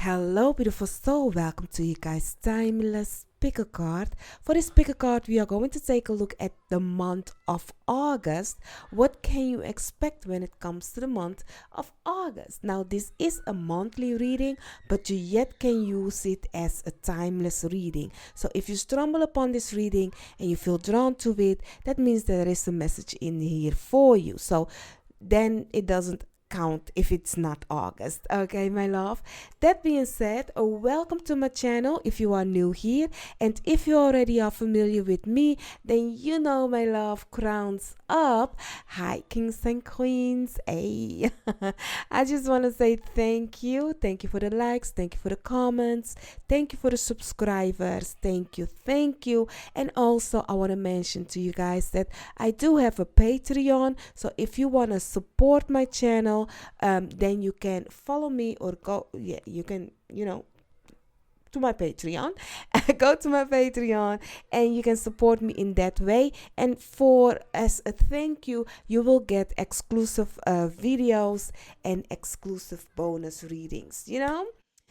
Hello, beautiful soul. Welcome to you guys' timeless picker card. For this picker card, we are going to take a look at the month of August. What can you expect when it comes to the month of August? Now, this is a monthly reading, but you yet can use it as a timeless reading. So, if you stumble upon this reading and you feel drawn to it, that means there is a message in here for you. So, then it doesn't count if it's not August. Okay, my love. That being said, welcome to my channel if you are new here. And if you already are familiar with me, then you know my love, crowns up. Hi, kings and queens. Hey. I just want to say thank you. Thank you for the likes. Thank you for the comments. Thank you for the subscribers. Thank you. Thank you. And also, I want to mention to you guys that I do have a Patreon. So if you want to support my channel, then you can follow me or go, you can, to my Patreon. Go to my Patreon and you can support me in that way. And for as a thank you, you will get exclusive videos and exclusive bonus readings,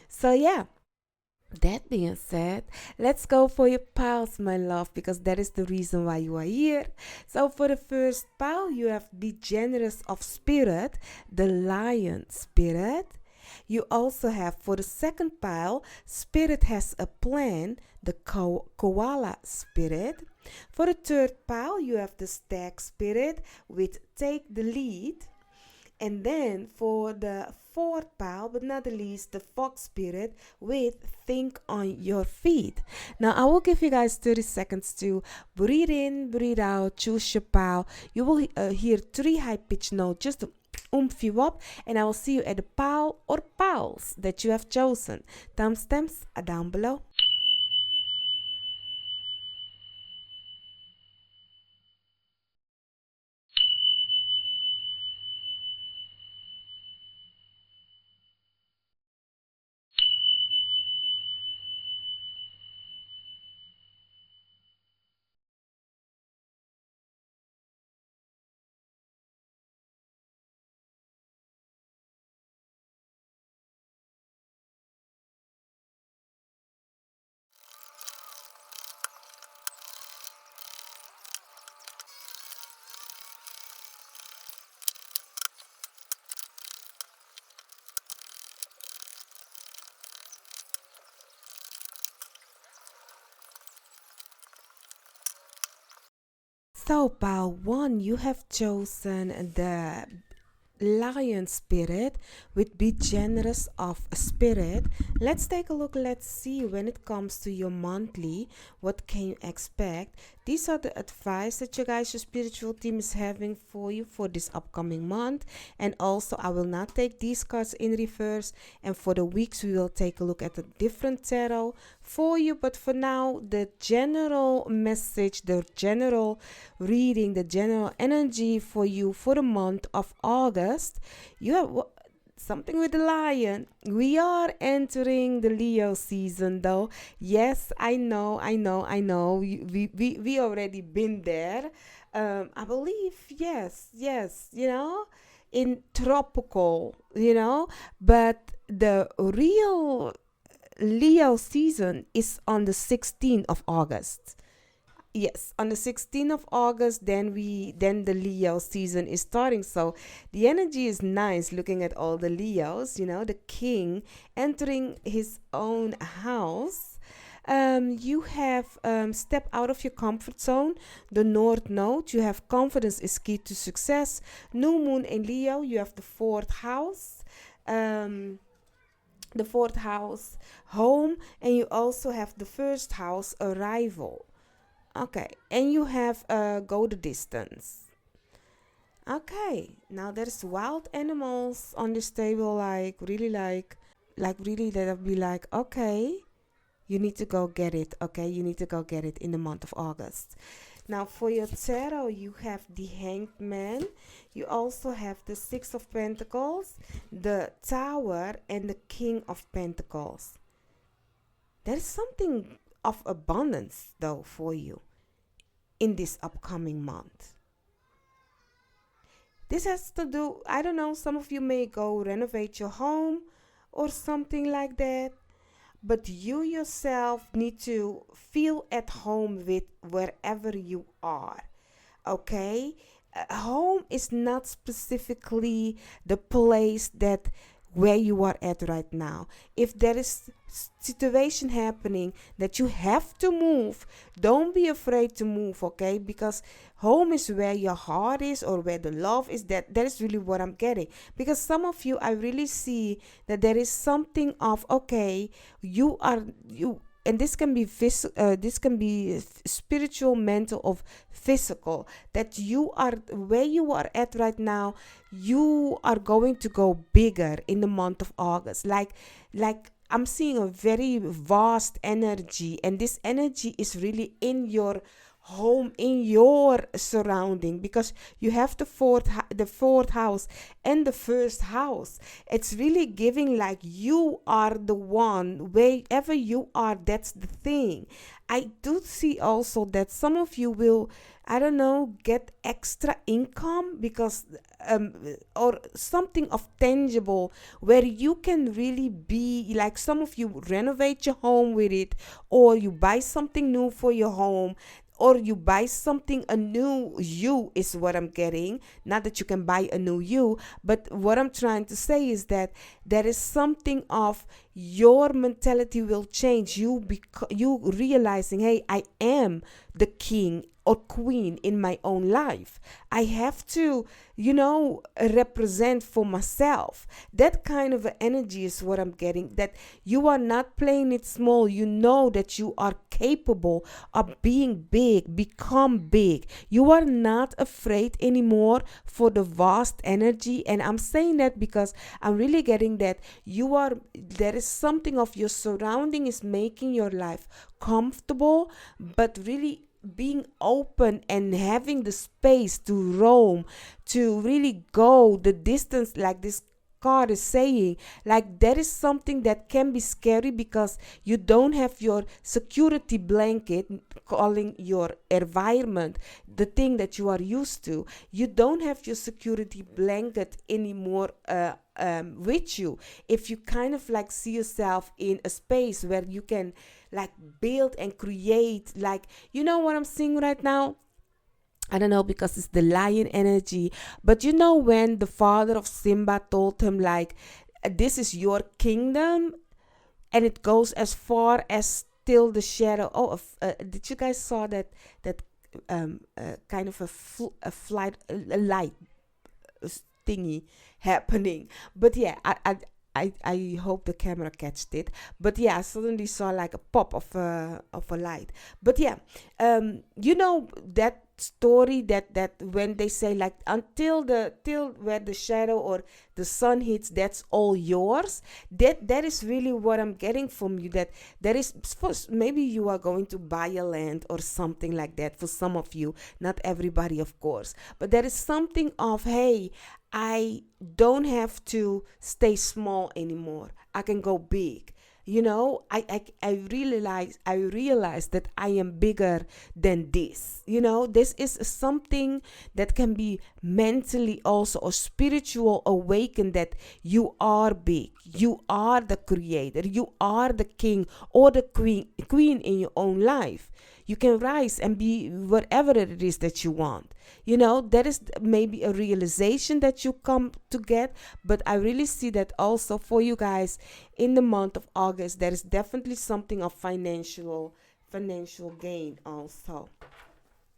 So, yeah. That being said, let's go for your piles, my love, because that is the reason why you are here. So, for the first pile, you have Be Generous of Spirit, the Lion Spirit. You also have, for the second pile, Spirit Has a Plan, the Koala Spirit. For the third pile, you have the Stag Spirit with Take the Lead. And then for the fourth pile, but not the least, the Fox Spirit with Think on Your Feet. Now, I will give you guys 30 seconds to breathe in, breathe out, choose your pile. You will hear 3 high-pitched notes just to oomph you up, and I will see you at the pile or piles that you have chosen. Timestamps are down below. So, pile 1, you have chosen the Lion Spirit with Be Generous of Spirit. Let's take a look. Let's see, when it comes to your monthly, what can you expect? These are the advice that your guys, your spiritual team is having for you for this upcoming month. And also, I will not take these cards in reverse. And for the weeks, we will take a look at a different tarot for you. But for now, the general message, the general reading, the general energy for you for the month of August, you have something with the lion. We are entering the Leo season, though. Yes, I know. We already been there. I believe, yes, in tropical, but the real Leo season is on the 16th of August. Yes, on the 16th of August, then the Leo season is starting. So the energy is nice, looking at all the Leos, the king entering his own house. You have step out of your comfort zone, the North Node. You have confidence is key to success. New moon in Leo, you have the 4th house. The 4th house, home, and you also have the 1st house, arrival. Okay, and you have go the distance. Okay, now there's wild animals on this table, really that'll be like, okay, you need to go get it. Okay, you need to go get it in the month of August. Now for your tarot, you have the Hanged Man. You also have the 6 of Pentacles, the Tower, and the King of Pentacles. There is something of abundance though for you in this upcoming month. This has to do, I don't know, some of you may go renovate your home, or something like that. But you yourself need to feel at home with wherever you are. Okay? Home is not specifically the place that where you are at right now. If there is situation happening that you have to move, don't be afraid to move, okay? Because home is where your heart is, or where the love is. That is really what I'm getting. Because some of you, I really see that there is something of, okay, you, and this can be this can be spiritual, mental, or physical, that you are where you are at right now. You are going to go bigger in the month of August, like I'm seeing a very vast energy, and this energy is really in your home, in your surrounding, because you have the fourth house and the first house. It's really giving like you are the one. Wherever you are, that's the thing. I do see also that some of you will, I don't know, get extra income, because or something of tangible, where you can really be like, some of you renovate your home with it, or you buy something new for your home, or you buy something, a new you is what I'm getting. Not that you can buy a new you, but what I'm trying to say is that there is something of your mentality will change. You realizing, hey, I am the king or queen in my own life. I have to, represent for myself. That kind of energy is what I'm getting. That you are not playing it small. You know that you are capable of being big, become big. You are not afraid anymore for the vast energy. And I'm saying that because I'm really getting that there is something of your surrounding is making your life comfortable, but really being open and having the space to roam, to really go the distance, like this card is saying. Like, there is something that can be scary because you don't have your security blanket, calling your environment, the thing that you are used to. You don't have your security blanket anymore with you. If you kind of like see yourself in a space where you can like build and create, like, you know what I'm seeing right now? I don't know, because it's the lion energy. But you know, when the father of Simba told him, like, this is your kingdom, and it goes as far as still the shadow. Oh, did you guys saw that kind of a flight, a light thingy happening? But yeah, I hope the camera catched it. But yeah, I suddenly saw like a pop of a light. But yeah, you know that story that when they say, like, till where the shadow or the sun hits, that's all yours. That is really what I'm getting from you. That there is, first, maybe you are going to buy a land or something like that for some of you, not everybody, of course. But there is something of, hey, I don't have to stay small anymore. I can go big. I realize that I am bigger than this. This is something that can be mentally also a spiritual awaken, that you are big. You are the creator. You are the king or the queen in your own life. You can rise and be whatever it is that you want. That is maybe a realization that you come to get. But I really see that also for you guys in the month of August, there is definitely something of financial gain also.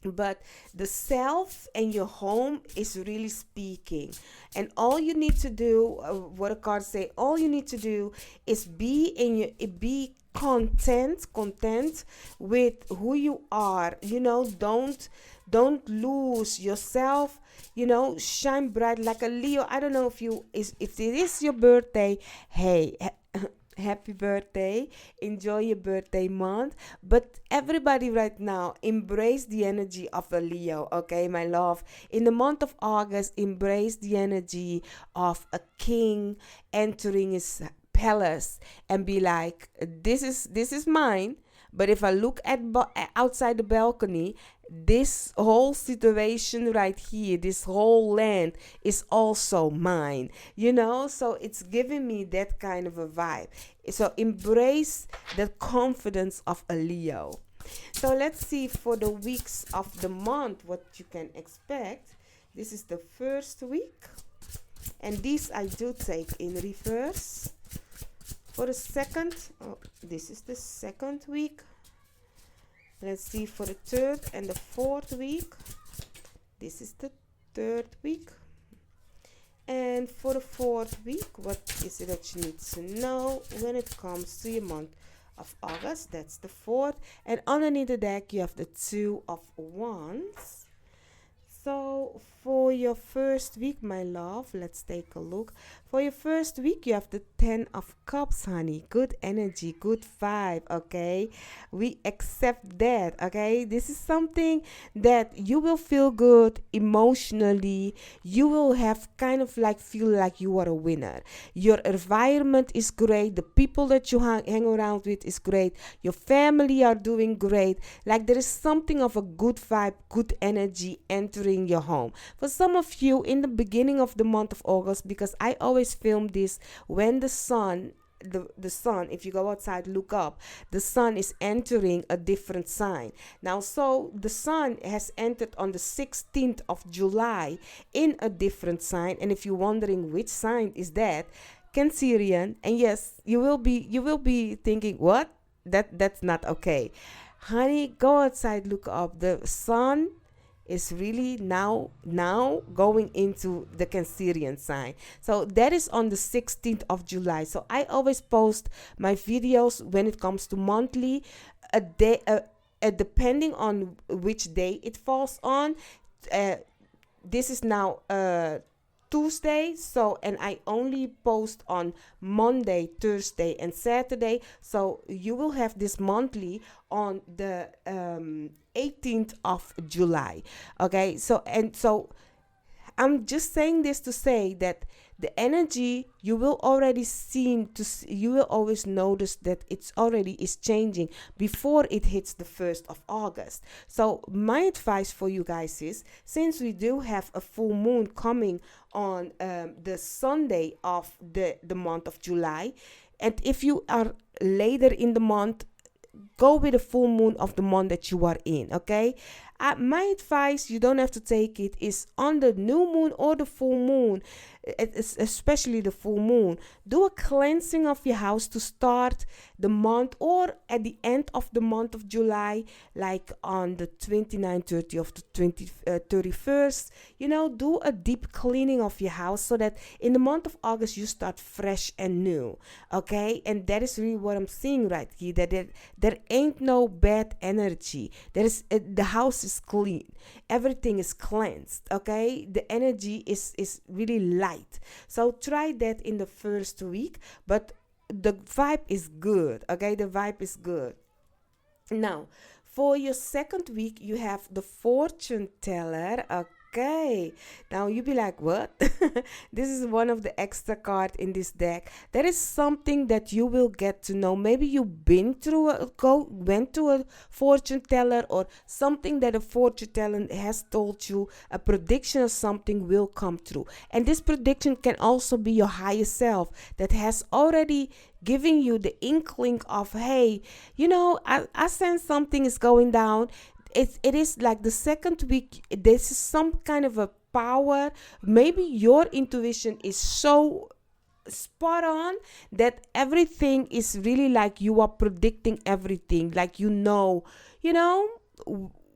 But the self and your home is really speaking. And all you need to do, what a card say, all you need to do is be content with who you are. Don't lose yourself. Shine bright like a Leo. I don't know if it is your birthday. Hey, happy birthday. Enjoy your birthday month. But everybody right now, embrace the energy of a Leo, okay, my love? In the month of August, embrace the energy of a king entering his palace and be like, this is mine. But if I look at outside the balcony, this whole situation right here, this whole land is also mine, so it's giving me that kind of a vibe. So embrace the confidence of a Leo. So let's see for the weeks of the month what you can expect. This is the first week, and these I do take in reverse. For the second, this is the second week. Let's see for the third and the fourth week. This is the third week. And for the fourth week, what is it that you need to know when it comes to your month of August? That's the fourth. And underneath the deck, you have the Two of Wands. So for your first week, my love, let's take a look. For your first week, you have the Ten of Cups, honey. Good energy, good vibe, okay? We accept that, okay? This is something that you will feel good emotionally. You will have kind of like feel like you are a winner. Your environment is great. The people that you hang around with is great. Your family are doing great. Like there is something of a good vibe, good energy entering your home. For some of you in the beginning of the month of August, because I always film this when the sun, if you go outside, look up, the sun is entering a different sign. Now, so the sun has entered on the 16th of July in a different sign. And if you're wondering which sign is that, Cancerian. And yes, you will be thinking, what? That's not okay. Honey, go outside, look up. The sun is really now going into the Cancerian sign. So that is on the 16th of July. So I always post my videos when it comes to monthly, a day, depending on which day it falls on. This is now Tuesday, so, and I only post on Monday, Thursday, and Saturday. So you will have this monthly on the 18th of July. Okay, so I'm just saying this to say that the energy you will already you will always notice that it's already is changing before it hits the 1st of August. So my advice for you guys is, since we do have a full moon coming on the Sunday of the month of July, and if you are later in the month, go with the full moon of the month that you are in, okay? My advice, you don't have to take it, is on the new moon or the full moon, especially the full moon, do a cleansing of your house to start the month, or at the end of the month of July, like on the 29th, 30th of the 31st, do a deep cleaning of your house so that in the month of August you start fresh and new, okay? And that is really what I'm seeing right here, that there ain't no bad energy. The house is clean, everything is cleansed, okay? The energy is really light. So try that in the first week, but the vibe is good, okay? The vibe is good. Now, for your second week, you have the fortune teller, okay? Now you be like, what? This is one of the extra cards in this deck. That is something that you will get to know. Maybe you've went to a fortune teller, or something that a fortune teller has told you, a prediction of something will come true. And this prediction can also be your higher self that has already giving you the inkling of, hey, I sense something is going down. It is like the second week, this is some kind of a power. Maybe your intuition is so spot on that everything is really like you are predicting everything, like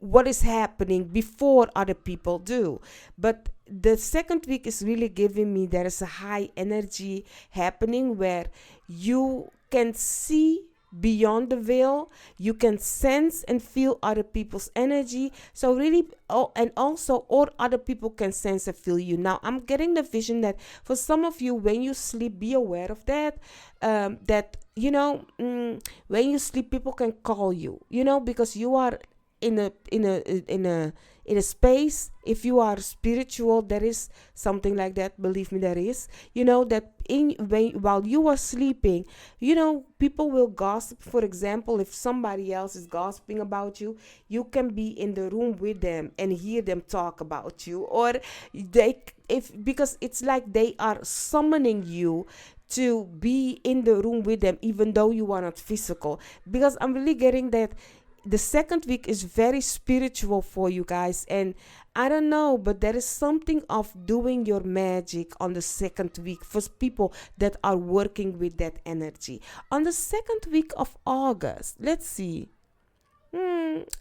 what is happening before other people do. But the second week is really giving me there is a high energy happening where you can see beyond the veil, you can sense and feel other people's energy. So really, and also all other people can sense and feel you. Now I'm getting the vision that for some of you, when you sleep, be aware of that. When you sleep, people can call you, because you are in in a space. If you are spiritual, there is something like that. Believe me, there is. That while you are sleeping, people will gossip. For example, if somebody else is gossiping about you, you can be in the room with them and hear them talk about you, or they if because it's like they are summoning you to be in the room with them, even though you are not physical. Because I'm really getting that the second week is very spiritual for you guys. And I don't know, but there is something of doing your magic on the second week for people that are working with that energy. On the second week of August, let's see.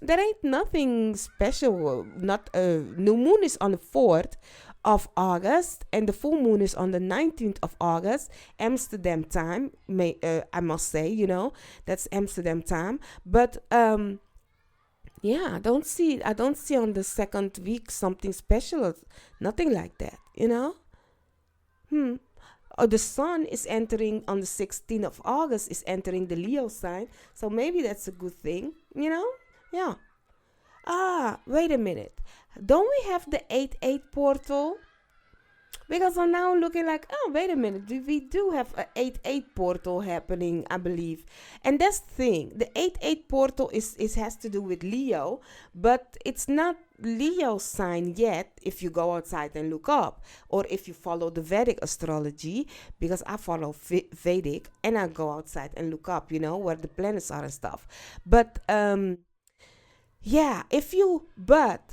There ain't nothing special. Not new moon is on the 4th of August, and the full moon is on the 19th of August, Amsterdam time. I must say, that's Amsterdam time. But yeah, I don't see on the second week something special. Nothing like that. The sun is entering on the 16th of August, is entering the Leo sign. So maybe that's a good thing. Yeah. Wait a minute. Don't we have the 8-8 portal? Because I'm now looking like, oh, wait a minute. We do have a 8-8 portal happening, I believe. And that's the thing. The 8-8 portal has to do with Leo, but it's not Leo sign yet if you go outside and look up. Or if you follow the Vedic astrology, because I follow Vedic and I go outside and look up, where the planets are and stuff. But, yeah, but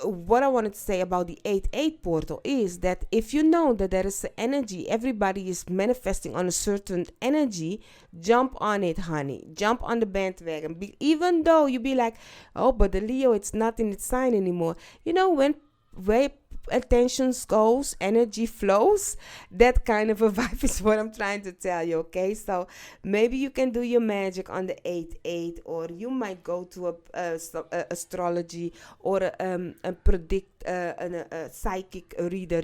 what I wanted to say about the 8-8 portal is that if you know that there is an energy, everybody is manifesting on a certain energy, jump on it, honey. Jump on the bandwagon. Even though you be like, oh, but the Leo, it's not in its sign anymore. When attention goes, energy flows. That kind of a vibe is what I'm trying to tell you, okay? So maybe you can do your magic on the 8-8, or you might go to a astrology or a predict a psychic reader,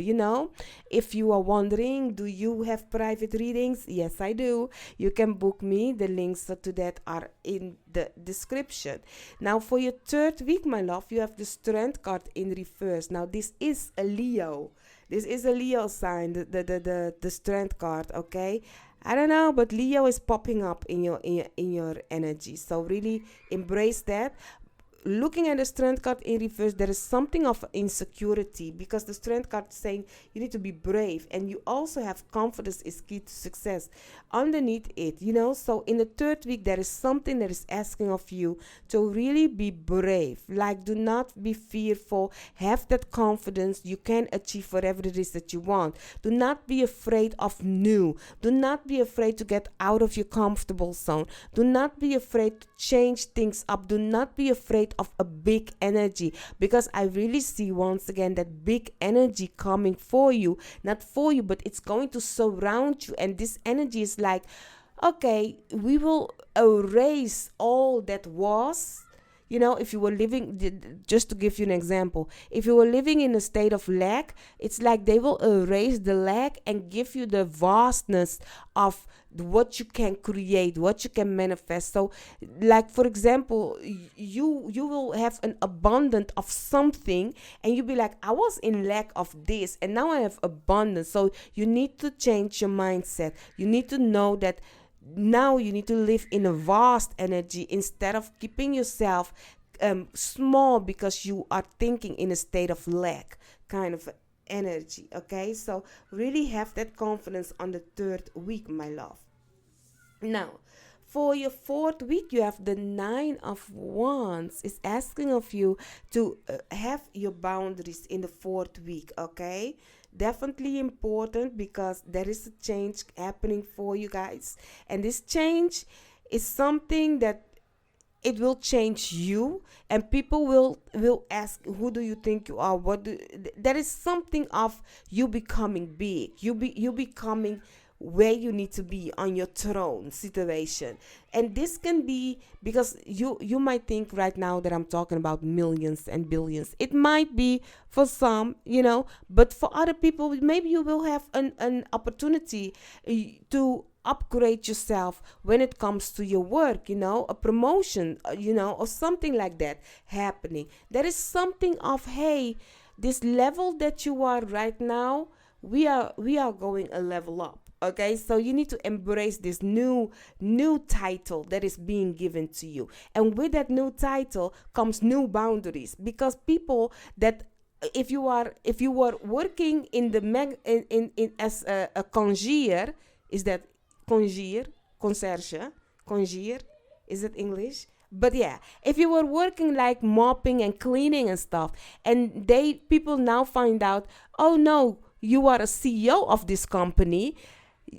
If you are wondering, do you have private readings? Yes, I do. You can book me. The links to that are in the description. Now, for your third week, my love, you have the Strength card in reverse. Now, this is a Leo. This is a Leo sign, the Strength card, okay? I don't know, but Leo is popping up in your energy. So really embrace that. Looking at the Strength card in reverse, there is something of insecurity, because the Strength card is saying you need to be brave, and you also have confidence is key to success underneath it, So in the third week, there is something that is asking of you to really be brave. Like, do not be fearful. Have that confidence. You can achieve whatever it is that you want. Do not be afraid of new. Do not be afraid to get out of your comfortable zone. Do not be afraid to change things up. Do not be afraid of a big energy, because I really see once again that big energy coming for you, not for you, but it's going to surround you. And this energy is like, okay, we will erase all that was. If you were living, just to give you an example, if you were living in a state of lack, it's like they will erase the lack and give you the vastness of what you can create, what you can manifest. So, like, for example, you will have an abundance of something, and you'll be like, I was in lack of this, and now I have abundance. So you need to change your mindset. You need to know that now you need to live in a vast energy instead of keeping yourself small, because you are thinking in a state of lack kind of energy. Okay, so really have that confidence on the third week, my love. Now, for your fourth week, you have the 9 of Wands. It's asking of you to have your boundaries in the fourth week, okay? Definitely important, because there is a change happening for you guys. And this change is something that it will change you, and people will ask, who do you think you are? There is something of you becoming big. You becoming where you need to be on your throne situation. And this can be because you might think right now that I'm talking about millions and billions. It might be for some, but for other people, maybe you will have an opportunity to upgrade yourself when it comes to your work, a promotion, or something like that happening. There is something of, hey, this level that you are right now, we are going a level up. Okay, so you need to embrace this new title that is being given to you, and with that new title comes new boundaries, because people that, if you were working in the in as a concierge, is that concierge, is it English? But yeah, if you were working like mopping and cleaning and stuff, and people now find out, oh no, you are a CEO of this company,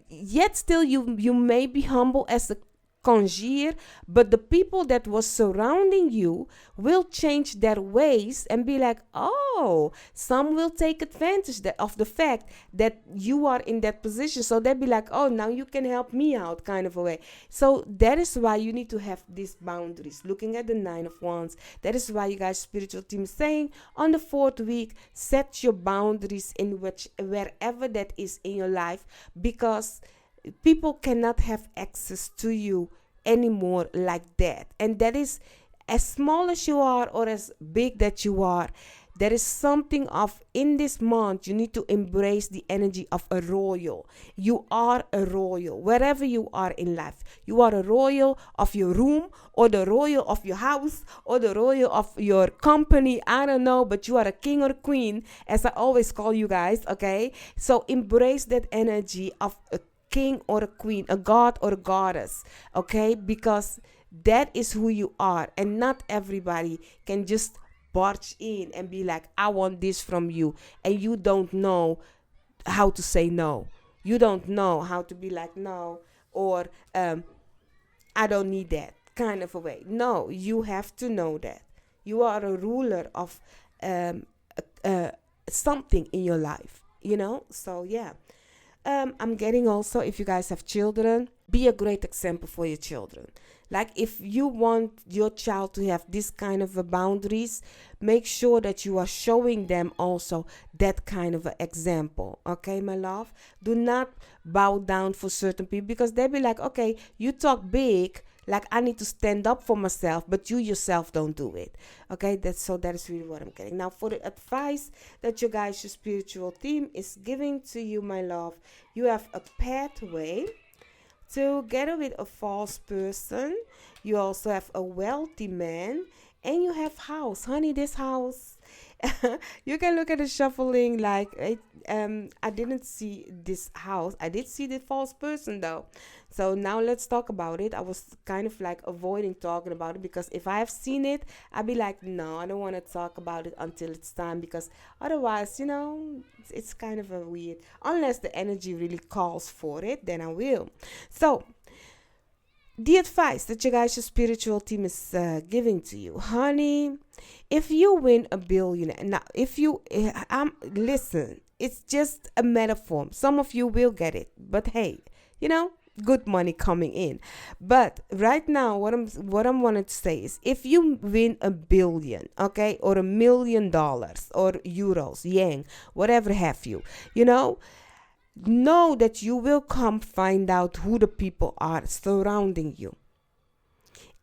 yet still you may be humble as a concierge, but the people that was surrounding you will change their ways and be like, oh, some will take advantage of the fact that you are in that position, so they'll be like, oh, now you can help me out, kind of a way. So that is why you need to have these boundaries. Looking at the 9 of Wands, that is why you guys spiritual team is saying on the 4th week, set your boundaries in wherever that is in your life, because people cannot have access to you anymore like that. And that is, as small as you are or as big that you are, there is something of, in this month, you need to embrace the energy of a royal. You are a royal wherever you are in life. You are a royal of your room, or the royal of your house, or the royal of your company. I don't know, but you are a king or a queen, as I always call you guys. Okay, so embrace that energy of a king or a queen, a god or a goddess. Okay, because that is who you are, and not everybody can just barge in and be like, I want this from you, and you don't know how to say no. You don't know how to be like, no, or I don't need that, kind of a way. No, you have to know that you are a ruler of something in your life, so yeah. I'm getting also, if you guys have children, be a great example for your children. Like, if you want your child to have this kind of boundaries, make sure that you are showing them also that kind of example. Okay, my love? Do not bow down for certain people, because they'll be like, okay, you talk big, like I need to stand up for myself, but you yourself don't do it. Okay, that is really what I'm getting. Now, for the advice that your guys, your spiritual team is giving to you, my love, you have a pathway together with a false person. You also have a wealthy man, and you have house. Honey, this house. You can look at the shuffling like I didn't see this house. I did see the false person though. So now let's talk about it. I was kind of like avoiding talking about it, because if I have seen it, I'd be like, no, I don't want to talk about it until it's time, because otherwise, it's kind of a weird. Unless the energy really calls for it, then I will. So the advice that your guys' spiritual team is giving to you, honey, if you win $1 billion, now if you listen, it's just a metaphor. Some of you will get it, but hey, good money coming in. But right now, what I'm wanting to say is, if you win $1 billion, okay, or $1 million, or euros, yen, whatever have you, know that you will come find out who the people are surrounding you.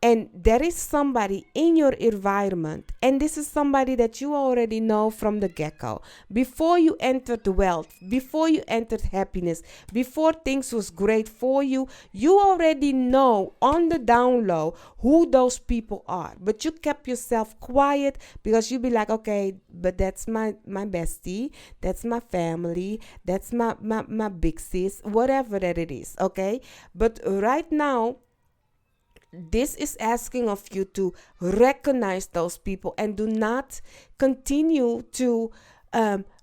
And there is somebody in your environment, and this is somebody that you already know from the get-go. Before you entered wealth, before you entered happiness, before things was great for you, you already know on the down low who those people are. But you kept yourself quiet, because you be like, okay, but that's my bestie, that's my family, that's my big sis, whatever that it is, okay? But right now, this is asking of you to recognize those people, and do not continue to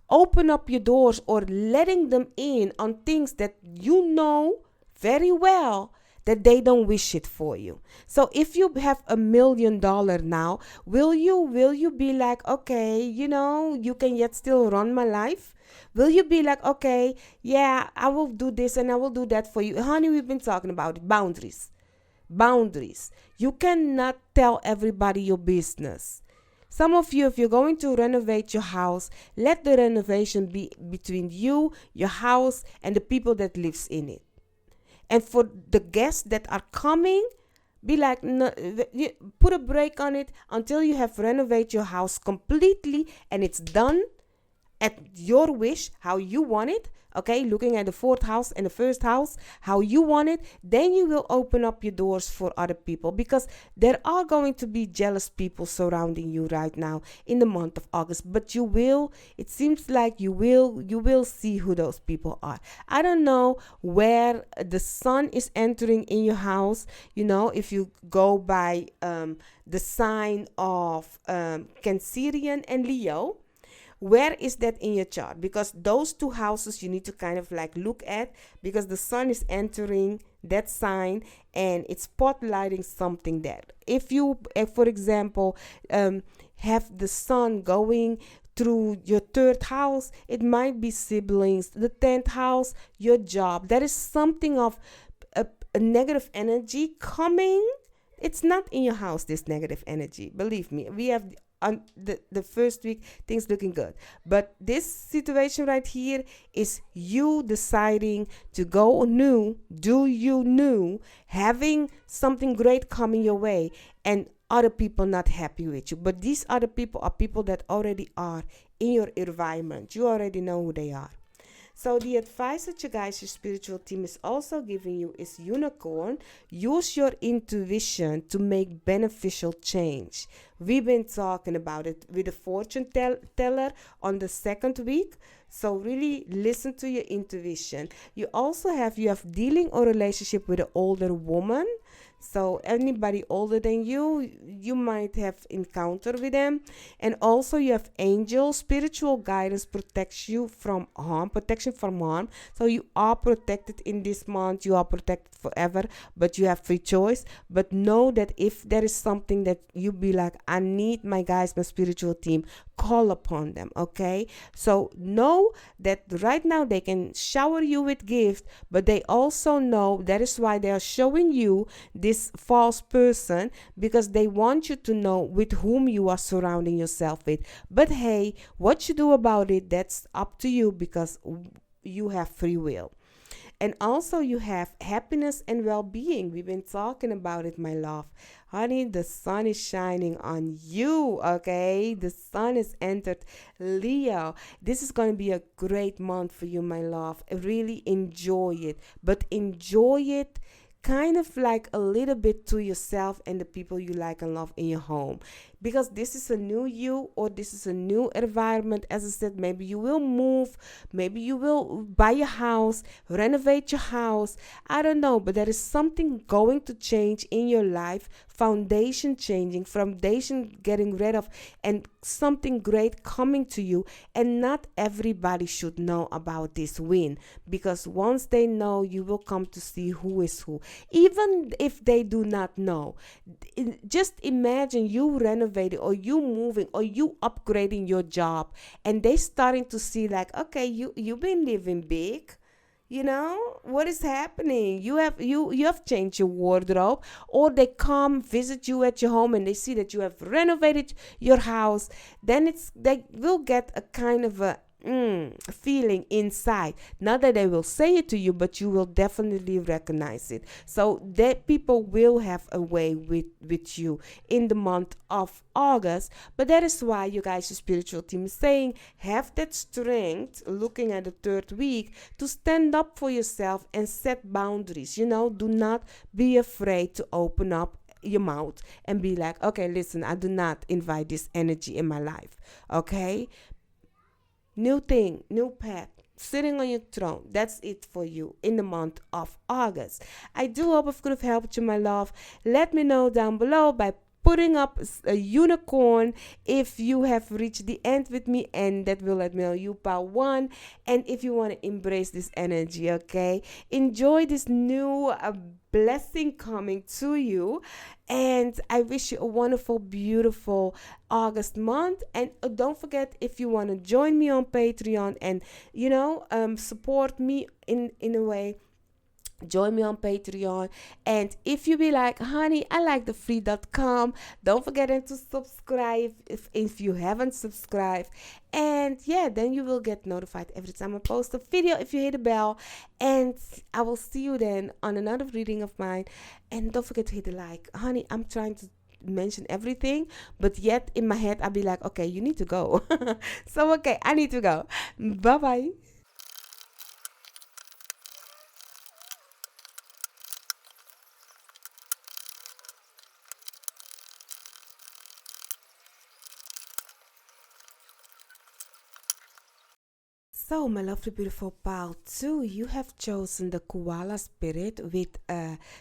open up your doors or letting them in on things that you know very well that they don't wish it for you. So if you have $1 million now, will you be like, okay, you can yet still run my life? Will you be like, okay, yeah, I will do this and I will do that for you? Honey, we've been talking about it. Boundaries. You cannot tell everybody your business. Some of you, if you're going to renovate your house, let the renovation be between you, your house, and the people that lives in it. And for the guests that are coming, be like, no, put a break on it until you have renovated your house completely and it's done at your wish, how you want it. Okay, looking at the fourth house and the first house, how you want it, then you will open up your doors for other people, because there are going to be jealous people surrounding you right now in the month of August. But you will, it seems like you will see who those people are. I don't know where the sun is entering in your house. If you go by the sign of Cancerian and Leo, where is that in your chart? Because those two houses you need to kind of like look at, because the sun is entering that sign and it's spotlighting something there. If for example, have the sun going through your third house, it might be siblings. The 10th house, your job. That is something of a negative energy coming. It's not in your house, this negative energy. Believe me, we have on the first week things looking good, but this situation right here is you deciding to go new, having something great coming your way, and other people not happy with you. But these other people are people that already are in your environment. You already know who they are. So the advice that you guys, your spiritual team, is also giving you is unicorn. Use your intuition to make beneficial change. We've been talking about it with the fortune teller on the second week. So really listen to your intuition. You have dealing or relationship with an older woman. So anybody older than you might have encountered with them. And also you have angels, spiritual guidance protection from harm. So you are protected in this month. You are protected forever, but you have free choice. But know that if there is something that you be like, I need my spiritual team, call upon them. Okay, so know that right now they can shower you with gifts, but they also know that is why they are showing you this false person, because they want you to know with whom you are surrounding yourself with. But hey, what you do about it, that's up to you, because you have free will. And also you have happiness and well-being. We've been talking about it, my love. Honey, the sun is shining on you, okay? The sun has entered Leo. This is going to be a great month for you, my love. Really enjoy it. But enjoy it kind of like a little bit to yourself and the people you like and love in your home, because this is a new you, or this is a new environment. As I said, maybe you will move, maybe you will buy a house, renovate your house, I don't know, but there is something going to change in your life, foundation changing, foundation getting rid of, and something great coming to you. And not everybody should know about this win, because once they know, you will come to see who is who. Even if they do not know, just imagine you renovating, or you moving, or you upgrading your job, and they starting to see like, okay, you've been living big. What is happening? You have changed your wardrobe. Or they come visit you at your home and they see that you have renovated your house. Then they will get a kind of a feeling inside. Not that they will say it to you, but you will definitely recognize it. So that people will have a way with you in the month of August. But that is why you guys, your spiritual team, is saying, have that strength, looking at the third week, to stand up for yourself and set boundaries. Do not be afraid to open up your mouth and be like, okay, listen, I do not invite this energy in my life. Okay, new thing, new path, sitting on your throne. That's it for you in the month of August. I do hope I could have helped you, my love. Let me know down below by putting up a unicorn if you have reached the end with me, and that will let me know you power one. And if you want to embrace this energy, okay, enjoy this new blessing coming to you. And I wish you a wonderful, beautiful August month. And don't forget, if you want to join me on Patreon and support me in a way, join me on Patreon. And if you be like, honey, I like the free.com, don't forget to subscribe if you haven't subscribed. And yeah, then you will get notified every time I post a video if you hit the bell. And I will see you then on another reading of mine. And don't forget to hit the like. Honey, I'm trying to mention everything, but yet in my head I'll be like, okay, you need to go. So okay, I need to go. Bye bye. So, my lovely, beautiful pal, too, you have chosen the koala spirit with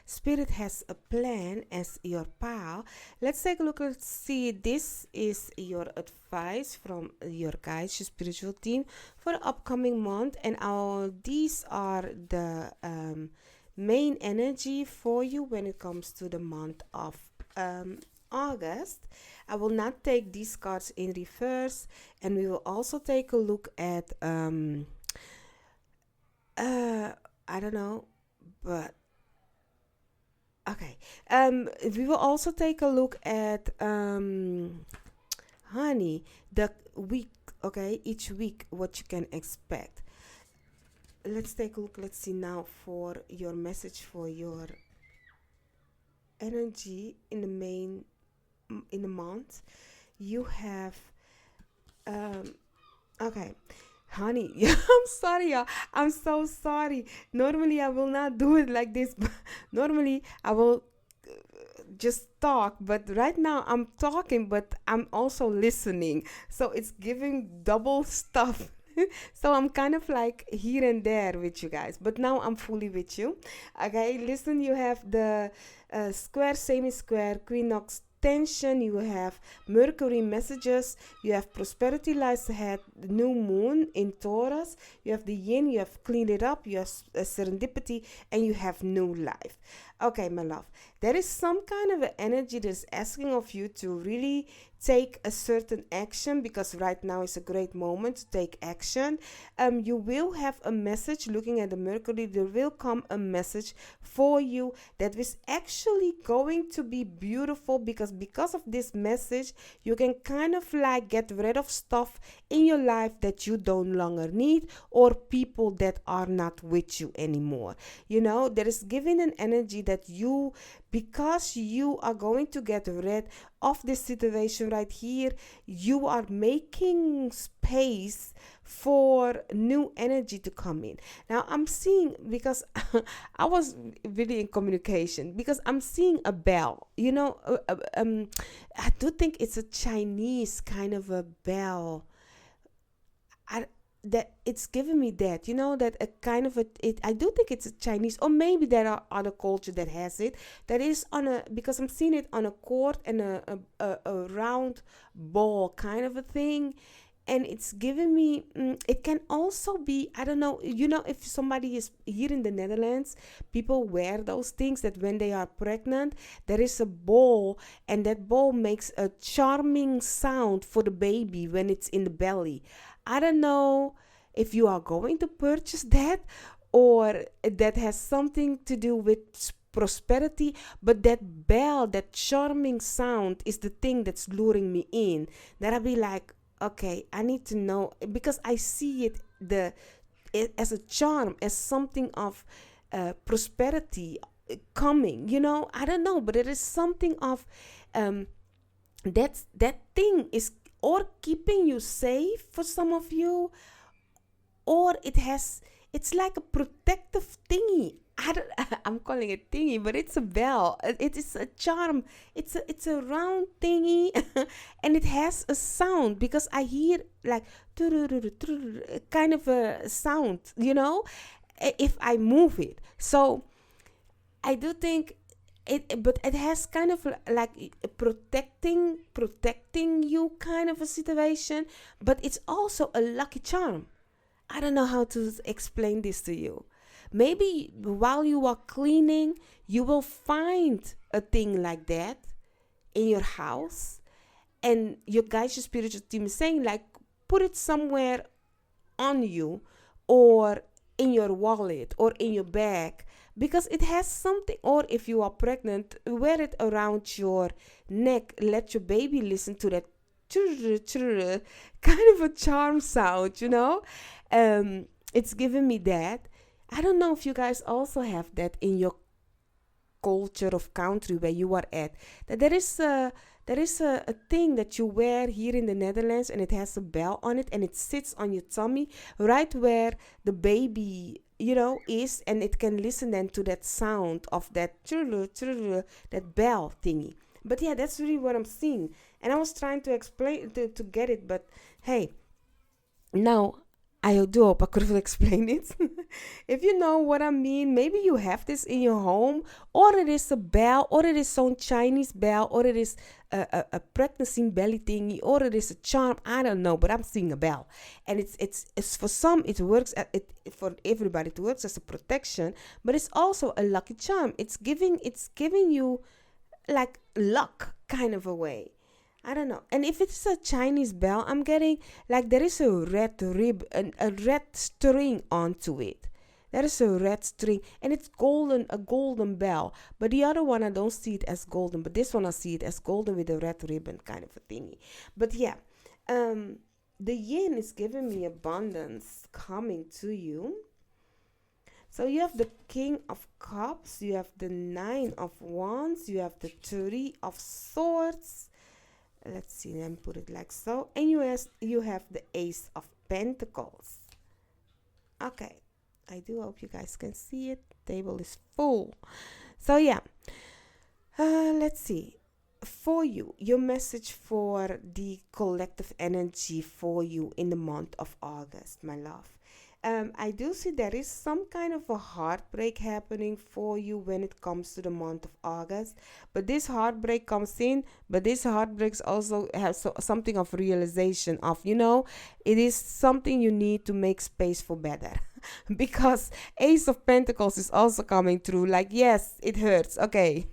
spirit has a plan as your pal. Let's take a look and see. This is your advice from your guides, your spiritual team for the upcoming month, and these are the main energy for you when it comes to the month of August. I will not take these cards in reverse, and we will also take a look at uh I don't know, but okay. We will also take a look at honey, the week, okay, each week what you can expect. Let's take a look. Let's see now for your message for your energy in the main in the month. You have um okay, honey. I'm sorry, y'all. I'm so sorry. Normally I will not do it like this. Normally I will just talk, but right now I'm talking, but I'm also listening, so it's giving double stuff. So I'm kind of like here and there with you guys, but now I'm fully with you. Okay, listen, you have the square, semi-square, queen ox tension, you have Mercury messages, you have prosperity lies ahead, new moon in Taurus, you have the yin, you have cleaned it up, you have serendipity, and you have new life. Okay, my love, there is some kind of an energy that's asking of you to really take a certain action, because right now is a great moment to take action. You will have a message. Looking at the Mercury, there will come a message for you that is actually going to be beautiful, because of this message you can kind of like get rid of stuff in your life that you don't longer need, or people that are not with you anymore. You know, there is giving an energy that you, because you are going to get rid of this situation right here, you are making space for new energy to come in. Now I'm seeing, because I was really in communication, because I'm seeing a bell, you know. I do think it's a Chinese kind of a bell. I, that it's giving me that, you know, that a kind of a it. I do think it's a Chinese, or maybe there are other culture that has it. That is on a, because I'm seeing it on a cord and a round ball kind of a thing, and it's giving me. It can also be, I don't know. You know, if somebody is here in the Netherlands, people wear those things that when they are pregnant, there is a ball, and that ball makes a charming sound for the baby when it's in the belly. I don't know if you are going to purchase that, or that has something to do with prosperity, but that bell, that charming sound is the thing that's luring me in. That I'll be like, okay, I need to know, because I see it as a charm, as something of prosperity coming. You know, I don't know, but it is something of um, that thing is or keeping you safe for some of you, or it's like a protective thingy. I'm calling it thingy, but it's a bell. It is a charm. It's a round thingy, and it has a sound, because I hear like kind of a sound, you know, if I move it. So I do think it, but it has kind of like protecting you kind of a situation, but it's also a lucky charm. I don't know how to explain this to you. Maybe while you are cleaning, you will find a thing like that in your house, and your guys, your spiritual team is saying like, put it somewhere on you, or in your wallet, or in your bag, because it has something. Or if you are pregnant, wear it around your neck. Let your baby listen to that kind of a charm sound, it's giving me that. I don't know if you guys also have that in your culture of country where you are at, that there is a thing that you wear here in the Netherlands, and it has a bell on it, and it sits on your tummy right where the baby is, and it can listen then to that sound of that that bell thingy. But yeah, that's really what I'm seeing, and I was trying to explain to get it, but hey, now I do hope I could have explained it. If you know what I mean, maybe you have this in your home, or it is a bell, or it is some Chinese bell, or it is a pregnancy belly thingy, or it is a charm. I don't know, but I'm seeing a bell, and it's for some it works. For everybody it works as a protection, but it's also a lucky charm. It's giving you like luck kind of a way. I don't know. And if it's a Chinese bell, I'm getting like there is a red a red string onto it. There is a red string, and it's golden, a golden bell. But the other one, I don't see it as golden, but this one I see it as golden with a red ribbon kind of a thingy. But yeah, the yin is giving me abundance coming to you. So you have the King of Cups, you have the Nine of Wands, you have the Three of Swords. Let's see, let me put it like so. And you have the Ace of Pentacles. Okay, I do hope you guys can see it. Table is full. So yeah, let's see. For you, your message for the collective energy for you in the month of August, my love. I do see there is some kind of a heartbreak happening for you when it comes to the month of August. But this heartbreak comes in, but this heartbreaks also has something of realization of, it is something you need to make space for better. Because Ace of Pentacles is also coming through. Like, yes, it hurts. Okay.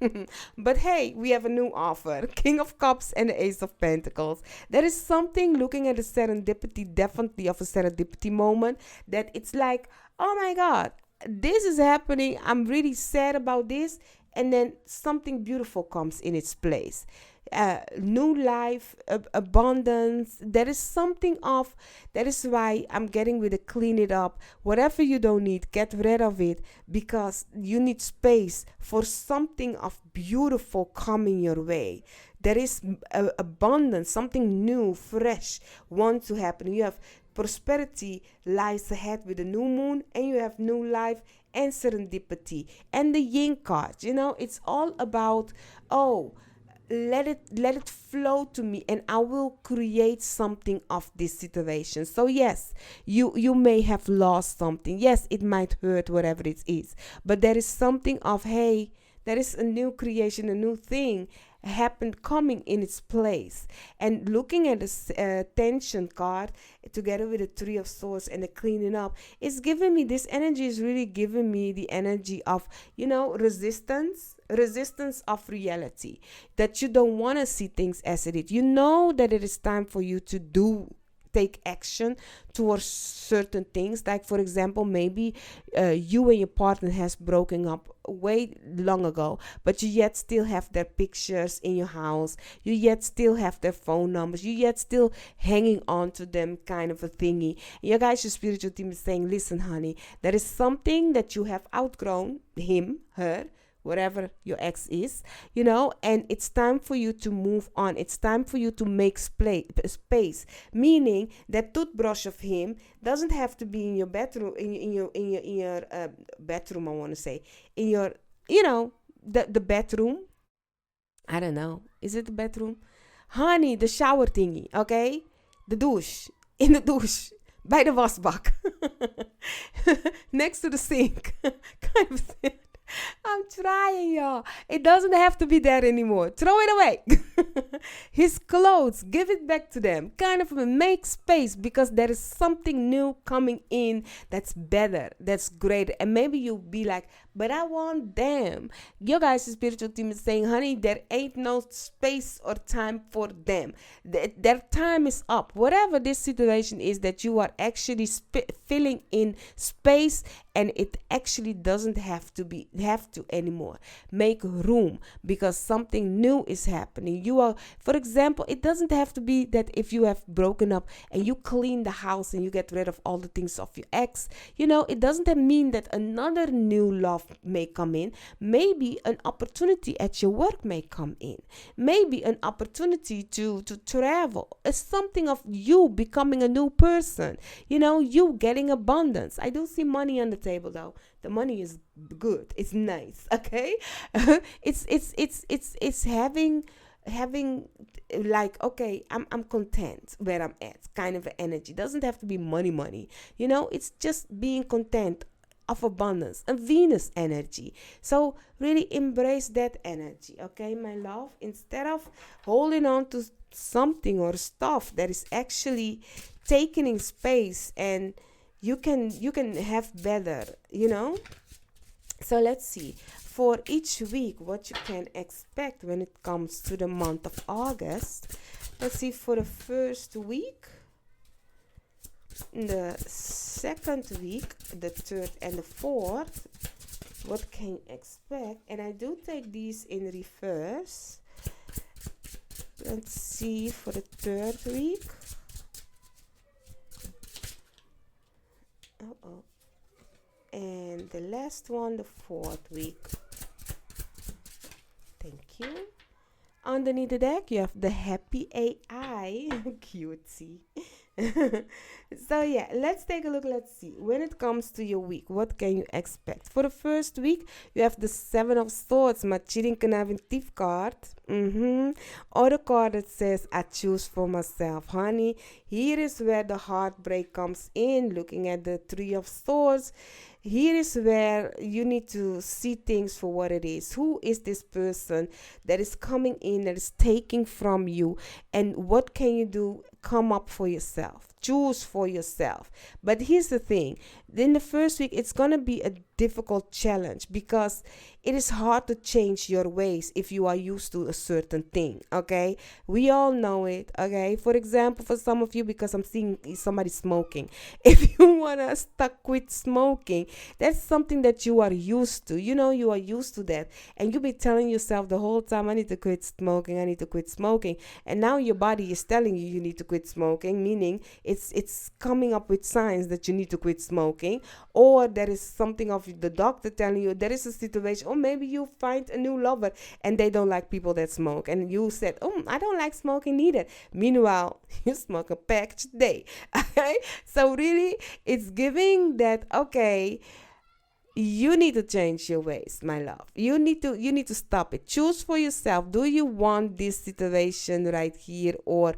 But hey, we have a new offer. King of Cups and the Ace of Pentacles. There is something looking at a serendipity, definitely of a serendipity moment, that it's like, oh my God, this is happening. I'm really sad about this. And then something beautiful comes in its place. New life, abundance. There is something of, that is why I'm getting with the clean it up. Whatever you don't need, get rid of it, because you need space for something of beautiful coming your way. There is abundance, something new, fresh, want to happen. You have prosperity lies ahead with the new moon, and you have new life and serendipity and the yin card. It's all about, let it flow to me, and I will create something of this situation. So yes, you may have lost something. Yes, it might hurt, whatever it is, but there is something of, hey, there is a new creation, a new thing happened coming in its place. And looking at the tension card together with the Three of Swords and the cleaning up, it's giving me, this energy is really giving me the energy of, resistance of reality, that you don't want to see things as it is. That it is time for you to take action towards certain things. Like, for example, maybe you and your partner has broken up way long ago, but you yet still have their pictures in your house, you yet still have their phone numbers, you yet still hanging on to them, kind of a thingy. Your guys, your spiritual team is saying, listen, honey, there is something that you have outgrown, him, her, whatever your ex is, and it's time for you to move on. It's time for you to make space, meaning that toothbrush of him doesn't have to be in your bedroom, in your bedroom, I want to say, in your, the bedroom. I don't know. Is it the bedroom? Honey, the shower thingy, okay? The douche. In the douche. By the wasbak. Next to the sink. Kind of thing. I'm trying, y'all. It doesn't have to be there anymore. Throw it away. His clothes, give it back to them. Kind of make space, because there is something new coming in that's better, that's greater. And maybe you'll be like, but I want them. Your guys' spiritual team is saying, honey, there ain't no space or time for them. Their time is up. Whatever this situation is that you are actually filling in space, and it actually doesn't have to anymore. Make room, because something new is happening. You are, for example, it doesn't have to be that if you have broken up and you clean the house and you get rid of all the things of your ex, it doesn't mean that another new love may come in. Maybe an opportunity at your work may come in. Maybe an opportunity to travel. It's something of you becoming a new person. You getting abundance. I do see money on the table though. The money is good. It's nice. Okay. it's having like, okay, I'm content where I'm at, kind of energy. Doesn't have to be money. It's just being content, of abundance, and Venus energy. So really embrace that energy, okay, my love, instead of holding on to something or stuff that is actually taking space, and you can have better. So let's see for each week what you can expect when it comes to the month of August. Let's see for the first week, the second week, the third and the fourth. What can you expect? And I do take these in reverse. Let's see for the third week. And the last one, the fourth week. Thank you. Underneath the deck, you have the happy AI. Cutesy. So yeah, let's take a look. Let's see. When it comes to your week, what can you expect? For the first week, you have the Seven of Swords, my cheating thief card. Or the card that says, I choose for myself. Honey, here is where the heartbreak comes in. Looking at the Three of Swords, here is where you need to see things for what it is. Who is this person that is coming in, that is taking from you? And what can you do? Come up for yourself. Choose for yourself. But here's the thing. In the first week, it's going to be a difficult challenge, because it is hard to change your ways if you are used to a certain thing. Okay, we all know it. Okay, for example, for some of you, because I'm seeing somebody smoking, if you want to stuck with smoking, that's something that you are used to. You are used to that, and you be telling yourself the whole time, I need to quit smoking, I need to quit smoking. And now your body is telling you need to quit smoking, meaning it's coming up with signs that you need to quit smoking. Or there is something of the doctor telling you there is a situation, or maybe you find a new lover and they don't like people that smoke, and you said, I don't like smoking neither. Meanwhile, you smoke a package a day. Okay, so really it's giving that, okay, you need to change your ways, my love. You need to stop it. Choose for yourself. Do you want this situation right here, or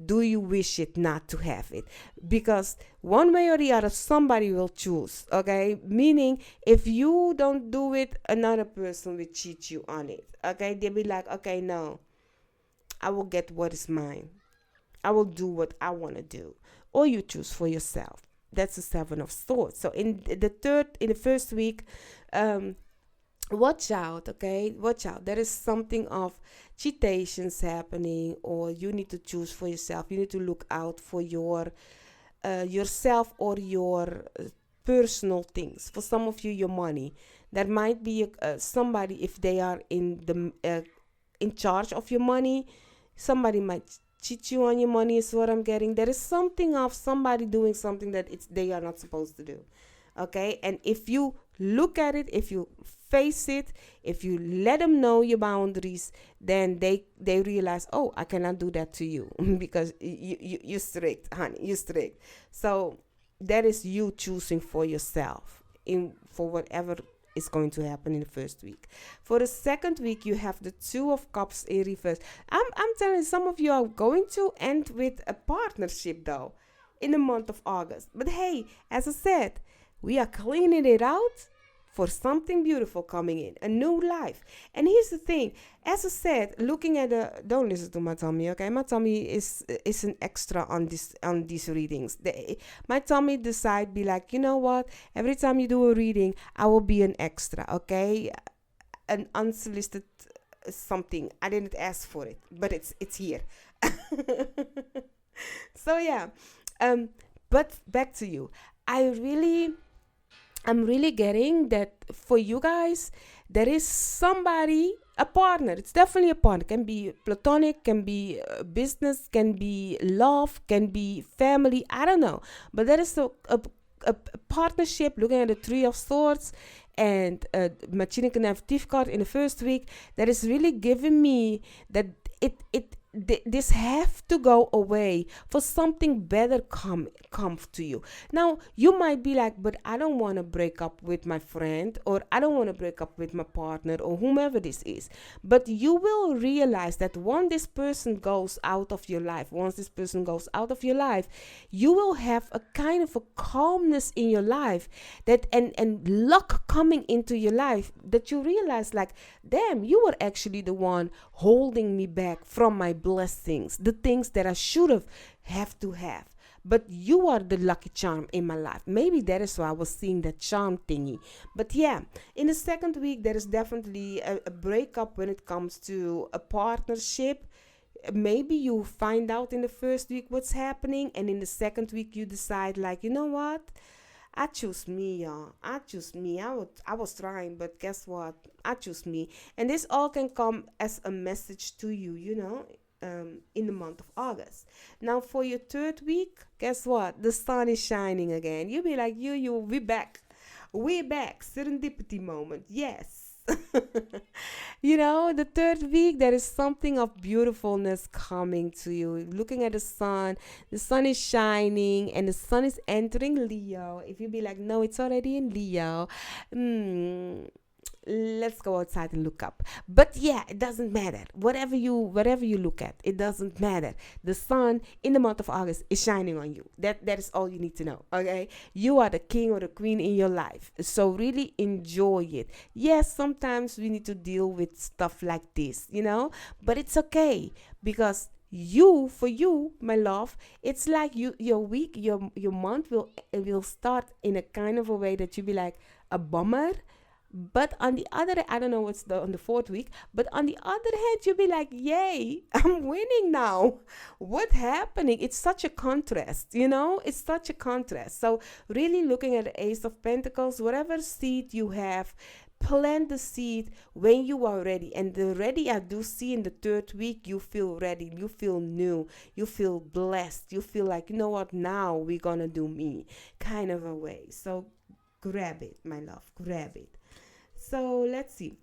do you wish it not to have it? Because one way or the other, somebody will choose. Okay, meaning if you don't do it, another person will cheat you on it. Okay, they'll be like, okay, no, I will get what is mine. I will do what I want to do. Or you choose for yourself. That's the Seven of Swords. So in the first week, watch out, okay? Watch out. There is something of cheatations happening, or you need to choose for yourself. You need to look out for yourself or your personal things. For some of you, your money. There might be somebody, if they are in charge of your money, somebody might cheat you on your money, is what I'm getting. There is something of somebody doing something that they are not supposed to do. Okay, and if you look at it, if you face it, if you let them know your boundaries, then they realize, oh, I cannot do that to you because you're strict, honey, you're strict. So that is you choosing for yourself for whatever is going to happen in the first week. For the second week, you have the Two of Cups in reverse. I'm telling you, some of you are going to end with a partnership though in the month of August. But hey, as I said, we are cleaning it out for something beautiful coming in, a new life. And here's the thing, as I said, looking at don't listen to my tummy, okay? My tummy is an extra on these readings. My tummy decide be like, you know what? Every time you do a reading, I will be an extra, okay? An unsolicited something. I didn't ask for it, but it's here. So yeah, but back to you. I'm really getting that for you guys, there is somebody, a partner. It's definitely a partner. Can be platonic, can be business, can be love, can be family. I don't know, but there is a partnership. Looking at the Three of Swords and Machine Thief card in the first week, that is really giving me that this have to go away for something better come to you. Now you might be like, but I don't want to break up with my friend, or I don't want to break up with my partner, or whomever this is. But you will realize that once this person goes out of your life, you will have a kind of a calmness in your life, that and luck coming into your life, that you realize like, damn, you were actually the one holding me back from my blessings, the things that I should have to have. But you are the lucky charm in my life. Maybe that is why I was seeing that charm thingy. But yeah, in the second week, there is definitely a breakup when it comes to a partnership. Maybe you find out in the first week what's happening, and in the second week you decide like, you know what? I choose me, y'all. I choose me. I was trying, but guess what? I choose me. And this all can come as a message to you, in the month of August. Now, for your third week, guess what? The sun is shining again. You'll be like, we back. We're back. Serendipity moment. Yes. The third week, there is something of beautifulness coming to you. Looking at the sun is shining, and the sun is entering Leo. If you be like, no, it's already in Leo, let's go outside and look up. But yeah, it doesn't matter. Whatever you look at, it doesn't matter. The sun in the month of August is shining on you. That is all you need to know. Okay, you are the king or the queen in your life, so really enjoy it. Yes, sometimes we need to deal with stuff like this, but it's okay, because for you, my love, it's like your week, your month will start in a kind of a way that you be like a bummer. But on the other, I don't know what's on the fourth week, but on the other hand, you'll be like, yay, I'm winning now. What's happening? It's such a contrast, It's such a contrast. So really looking at the Ace of Pentacles, whatever seed you have, plant the seed when you are ready. And the ready, I do see in the third week, you feel ready. You feel new. You feel blessed. You feel like, you know what, now we're going to do me kind of a way. So grab it, my love, grab it. So let's see.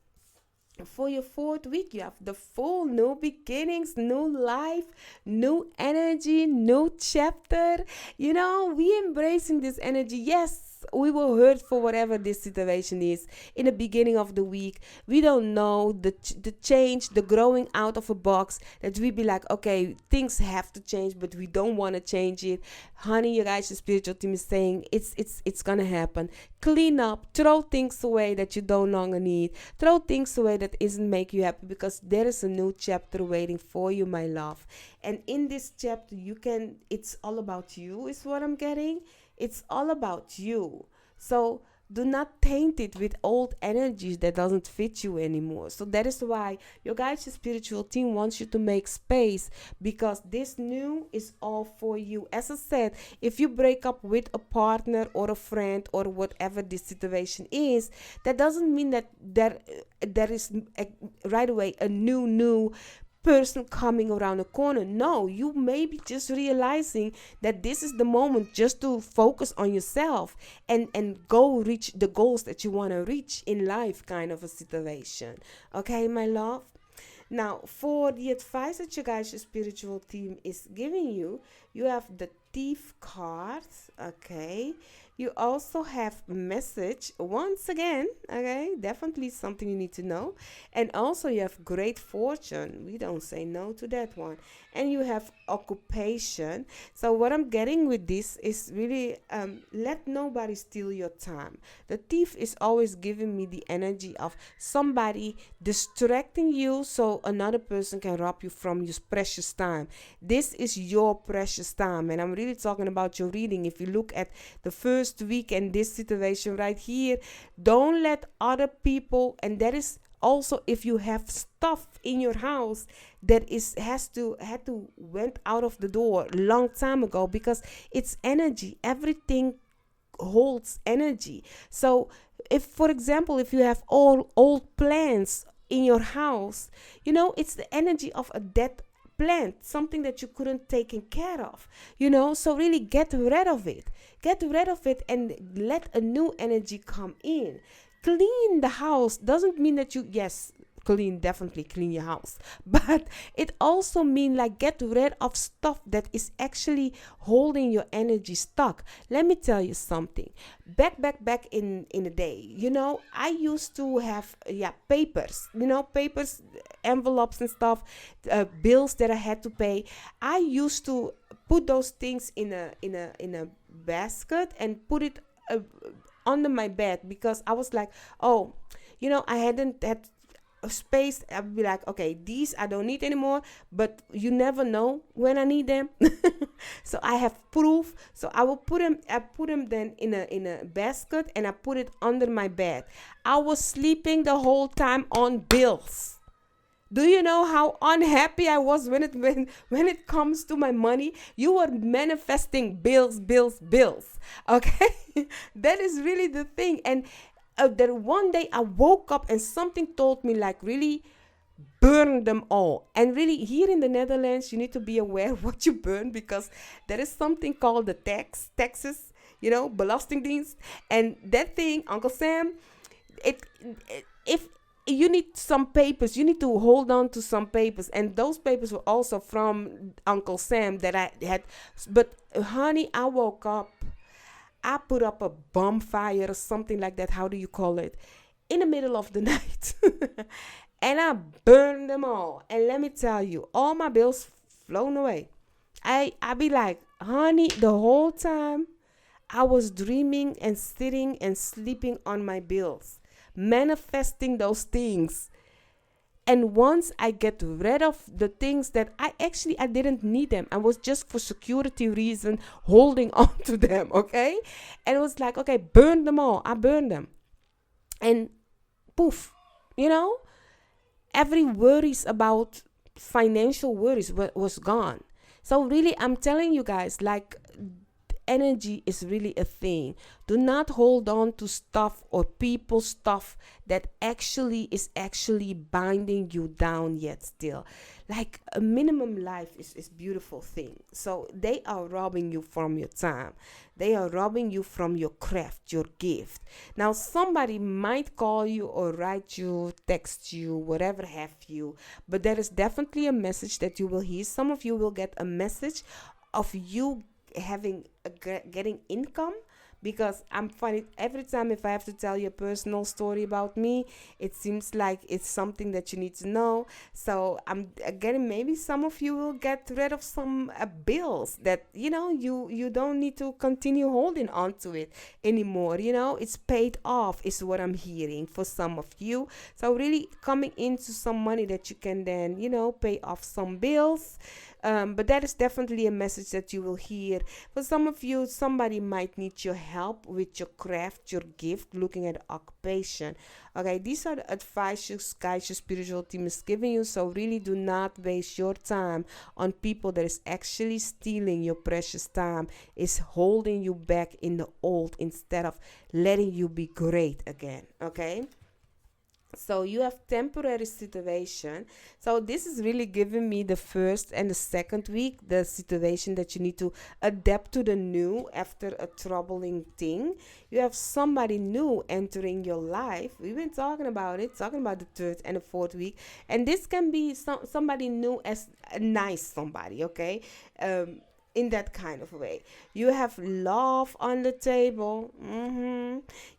For your fourth week, you have the full new beginnings, new life, new energy, new chapter. We embracing this energy. Yes, we will hurt for whatever this situation is in the beginning of the week. We don't know the change, the growing out of a box, that we be like, okay, things have to change, but we don't want to change it. Honey, you guys, your spiritual team is saying it's gonna happen. Clean up, throw things away that you no longer need, throw things away that isn't make you happy, because there is a new chapter waiting for you, my love. And in this chapter, it's all about you, is what I'm getting. It's all about you. So do not taint it with old energies that doesn't fit you anymore. So that is why your guys' spiritual team wants you to make space, because this new is all for you. As I said, if you break up with a partner or a friend or whatever this situation is, that doesn't mean that there is right away a new person coming around the corner. No, you may be just realizing that this is the moment just to focus on yourself and go reach the goals that you want to reach in life, kind of a situation. Okay, my love? Now, for the advice that you guys, your spiritual team is giving you, you have the Thief card. Okay, You also have message once again. Okay, definitely something you need to know. And also you have great fortune. We don't say no to that one. And you have occupation. So what I'm getting with this is really let nobody steal your time. The thief is always giving me the energy of somebody distracting you so another person can rob you from your precious time. This is your precious time, and I'm really talking about your reading. If you look at the first week and this situation right here, don't let other people, and that is also if you have stuff in your house that is had to went out of the door long time ago, because it's energy. Everything holds energy. So if, for example, if you have all old plants in your house, it's the energy of a dead plant, something that you couldn't taken care of, so really get rid of it. Get rid of it and let a new energy come in. Clean the house doesn't mean that you, yes, definitely clean your house, but it also means like get rid of stuff that is actually holding your energy stuck. Let me tell you something. Back in the day, I used to have papers, papers, envelopes and stuff, bills that I had to pay. I used to put those things in a basket and put it under my bed, because I was like, oh, I hadn't had space. I'd be like, okay, these I don't need anymore, but you never know when I need them. So I have proof. So I put them then in a basket, and I put it under my bed. I was sleeping the whole time on bills. Do you know how unhappy I was when it comes to my money? You were manifesting bills, bills, bills. Okay, that is really the thing. And then one day I woke up and something told me like, really burn them all. And really, here in the Netherlands, you need to be aware what you burn, because there is something called the taxes, belastingdienst, and that thing, Uncle Sam, if you need some papers, you need to hold on to some papers, and those papers were also from Uncle Sam that I had. But honey, I woke up, I put up a bonfire or something like that. How do you call it? In the middle of the night. And I burned them all. And let me tell you, all my bills flown away. I be like, honey, the whole time I was dreaming and sitting and sleeping on my bills, manifesting those things. And once I get rid of the things that I didn't need them, I was just for security reason holding on to them, okay? And it was like, okay, burn them all. I burned them. And poof, every worries about financial worries was gone. So really, I'm telling you guys, like, energy is really a thing. Do not hold on to stuff or people stuff that is actually binding you down yet still. Like a minimum life is beautiful thing. So they are robbing you from your time. They are robbing you from your craft, your gift. Now somebody might call you or write you, text you, whatever have you. But there is definitely a message that you will hear. Some of you will get a message of you getting income, because I'm funny every time if I have to tell you a personal story about me, it seems like it's something that you need to know. So I'm getting, maybe some of you will get rid of some bills that you don't need to continue holding on to it anymore. It's paid off is what I'm hearing for some of you. So really coming into some money that you can then pay off some bills. But that is definitely a message that you will hear. For some of you, somebody might need your help with your craft, your gift, looking at occupation. Okay, these are the advice your guys, your spiritual team is giving you. So really do not waste your time on people that is actually stealing your precious time, is holding you back in the old instead of letting you be great again. Okay. So you have temporary situation. So this is really giving me the first and the second week, the situation that you need to adapt to the new after a troubling thing. You have somebody new entering your life. We've been talking about the third and the fourth week. And this can be somebody new as a nice somebody, okay? in that kind of way. You have love on the table.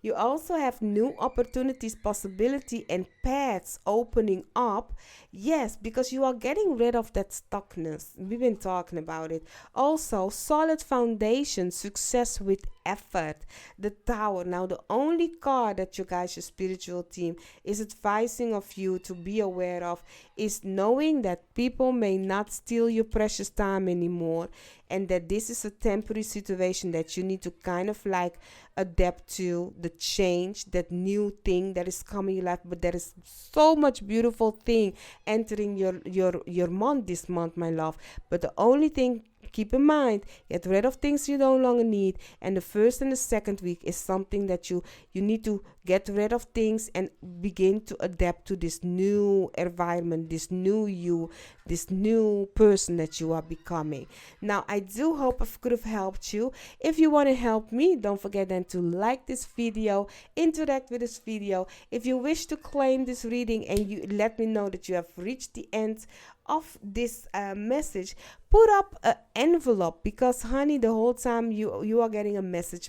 You also have new opportunities, possibility, and paths opening up. Yes, because you are getting rid of that stuckness. We've been talking about it. Also, solid foundation, success with effort. The Tower. Now, the only card that you guys, your spiritual team, is advising of you to be aware of is knowing that people may not steal your precious time anymore, and that this is a temporary situation that you need to kind of like adapt to the change, that new thing that is coming in life. But there is so much beautiful thing entering your month this month, my love. But the only thing, keep in mind, get rid of things you no longer need. And the first and the second week is something that you need to get rid of things and begin to adapt to this new environment, this new you, this new person that you are becoming. Now, I do hope I could have helped you. If you want to help me, don't forget then to like this video, interact with this video. If you wish to claim this reading and you let me know that you have reached the end of this message, put up an envelope, because honey, the whole time you are getting a message.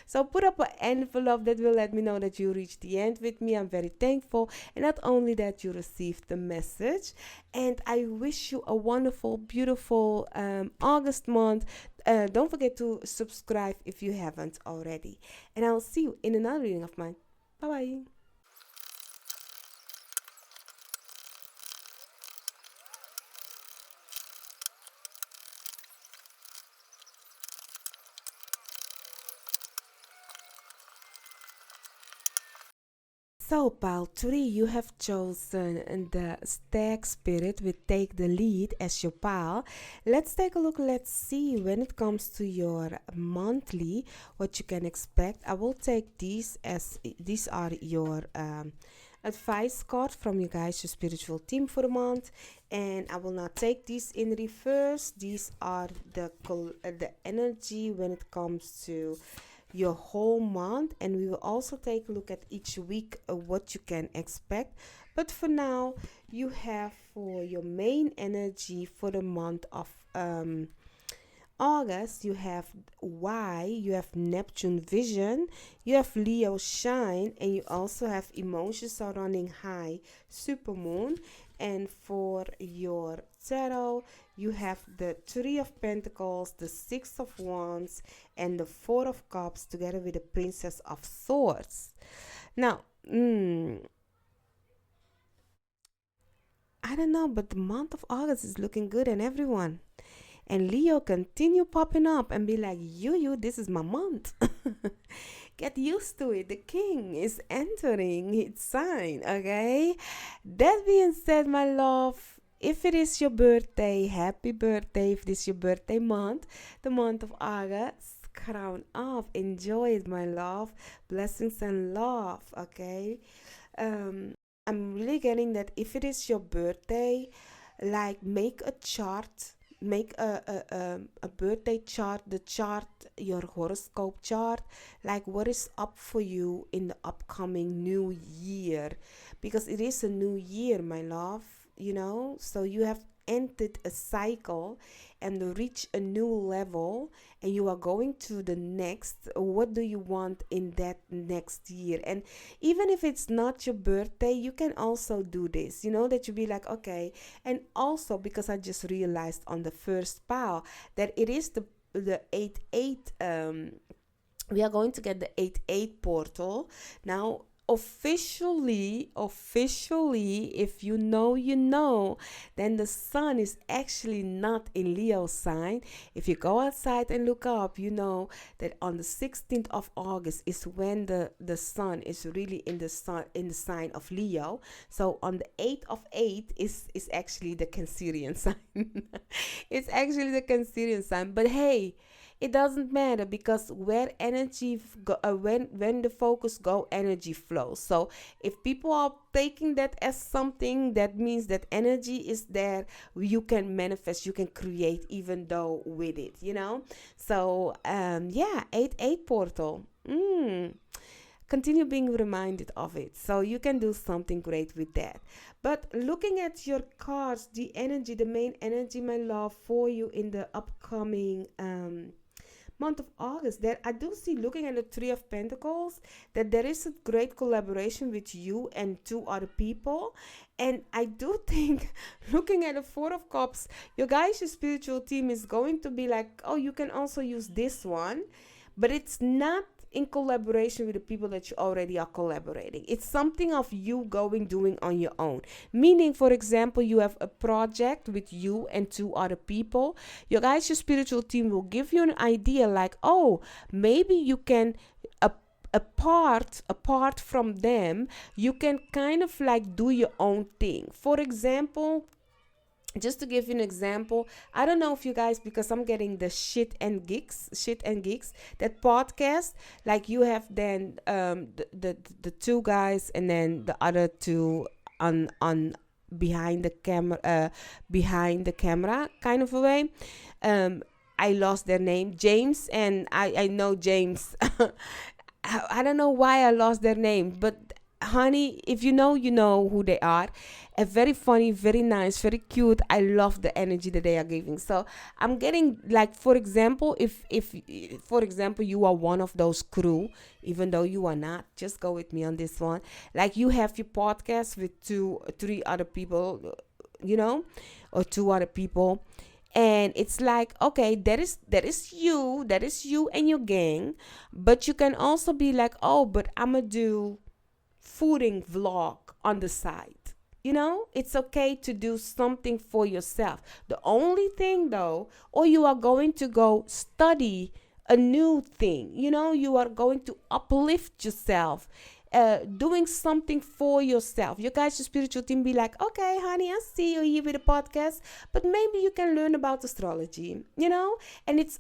So put up an envelope that will let me know that you reached the end with me. I'm very thankful, and not only that, you received the message. And I wish you a wonderful, beautiful August month. Don't forget to subscribe if you haven't already, and I'll see you in another reading of mine. Bye bye. So, pile 3, you have chosen the stag spirit will take the lead as your pile. Let's take a look. Let's see when it comes to your monthly what you can expect. I will take these as these are your advice card from you guys, your spiritual team for the month, and I will not take these in reverse. These are the energy when it comes to your whole month, and we will also take a look at each week what you can expect. But for now, you have for your main energy for the month of August, you have Y, you have Neptune vision, you have Leo shine, and you also have emotions are running high, supermoon. And for your tarot, you have the Three of Pentacles, the Six of Wands, and the Four of Cups together with the Princess of Swords. Now, I don't know, but the month of August is looking good and everyone. And Leo continue popping up and be like, you, this is my month. Get used to it. The king is entering its sign, okay? That being said, my love, if it is your birthday, happy birthday. If this is your birthday month, the month of August, crown off. Enjoy it, my love. Blessings and love, okay? I'm really getting that if it is your birthday, like make a chart, make a birthday chart, the chart, your horoscope chart, like what is up for you in the upcoming new year, because it is a new year, my love, so you have entered a cycle and reach a new level, and you are going to the next. What do you want in that next year? And even if it's not your birthday, you can also do this, that you be like, okay. And also, because I just realized on the first pile that it is the 8-8, we are going to get the 8-8 portal now. Officially, if you know, then the sun is actually not in Leo sign. If you go outside and look up, you know that on the 16th of August is when the sun is really in the sign of Leo. So on the 8th of 8 is actually the Cancerian sign. It's actually the Cancerian sign. But hey, it doesn't matter, because where energy when the focus go, energy flows. So if people are taking that as something, that means that energy is there. You can manifest, you can create, even though with it, So 8-8 portal. continue being reminded of it. So you can do something great with that. But looking at your cards, the energy, the main energy, my love, for you in the upcoming month of August, that I do see, looking at the Three of Pentacles, that there is a great collaboration with you and two other people. And I do think, looking at the Four of Cups, your guys, your spiritual team is going to be like, oh, you can also use this one, but it's not in collaboration with the people that you already are collaborating. It's something of you doing on your own. Meaning, for example, you have a project with you and two other people. Your guys, your spiritual team will give you an idea like, oh, maybe you can, apart from them, you can kind of like do your own thing. For example, just to give you an example, I don't know if you guys, because I'm getting the shit and geeks, that podcast, like you have then the two guys and then the other two on behind the camera kind of a way. I lost their name, James, and I know James. I don't know why I lost their name, but honey, if you know who they are. A very funny, very nice, very cute. I love the energy that they are giving. So I'm getting, like, for example, if for example you are one of those crew, even though you are not, just go with me on this one. Like, you have your podcast with three other people, or two other people. And it's like, okay, that is you and your gang. But you can also be like, oh, but I'ma do fooding vlog on the side. It's okay to do something for yourself. The only thing though, or you are going to go study a new thing, you are going to uplift yourself, doing something for yourself. You guys, your spiritual team, be like, okay, honey, I see you here with the podcast, but maybe you can learn about astrology, and it's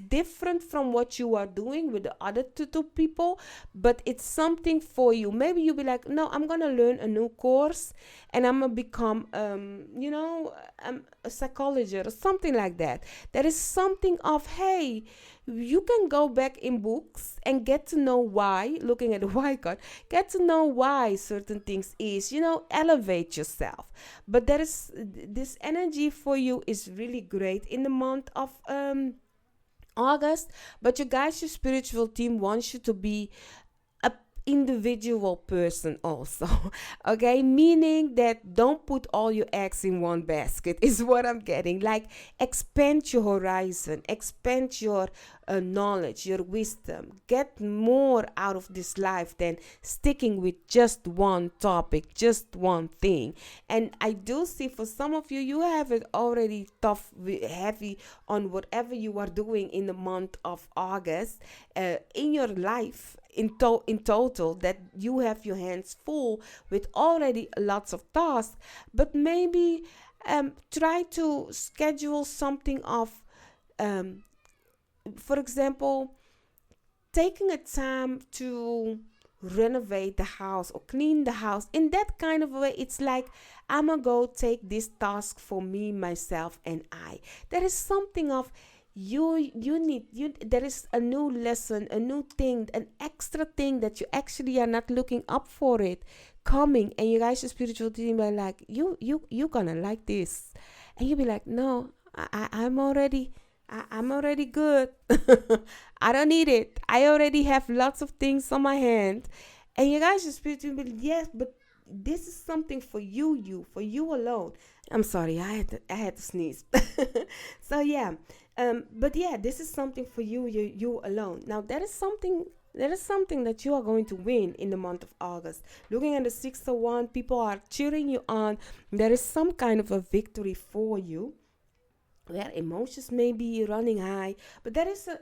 different from what you are doing with the other two people, but it's something for you. Maybe you'll be like, no, I'm gonna learn a new course and I'm gonna become a psychologist or something like that. There is something of, hey, you can go back in books and get to know why, looking at the white card, get to know why certain things is, elevate yourself. But there is this energy for you is really great in the month of August. But you guys, your spiritual team wants you to be individual person also. Okay, meaning that don't put all your eggs in one basket is what I'm getting. Like, expand your horizon, expand your knowledge, your wisdom. Get more out of this life than sticking with just one topic, just one thing. And I do see for some of you, you have it already tough, heavy on whatever you are doing in the month of August in your life. In total, that you have your hands full with already lots of tasks, but maybe try to schedule something of, for example, taking a time to renovate the house or clean the house. In that kind of a way, it's like, I'm gonna go take this task for me, myself, and I. There is something of, there is a new lesson, a new thing, an extra thing that you actually are not looking up for it coming, and you guys, your spiritual team, are like, you gonna like this, and you be like, no, I'm already good. I don't need it. I already have lots of things on my hand. And you guys, your spiritual team, be like, yes, but this is something for you alone. I'm sorry, I had to sneeze. So yeah. But yeah, this is something for you alone. Now, that is something that you are going to win in the month of August. Looking at the 6 of Wands, people are cheering you on. There is some kind of a victory for you, where emotions may be running high, but there is a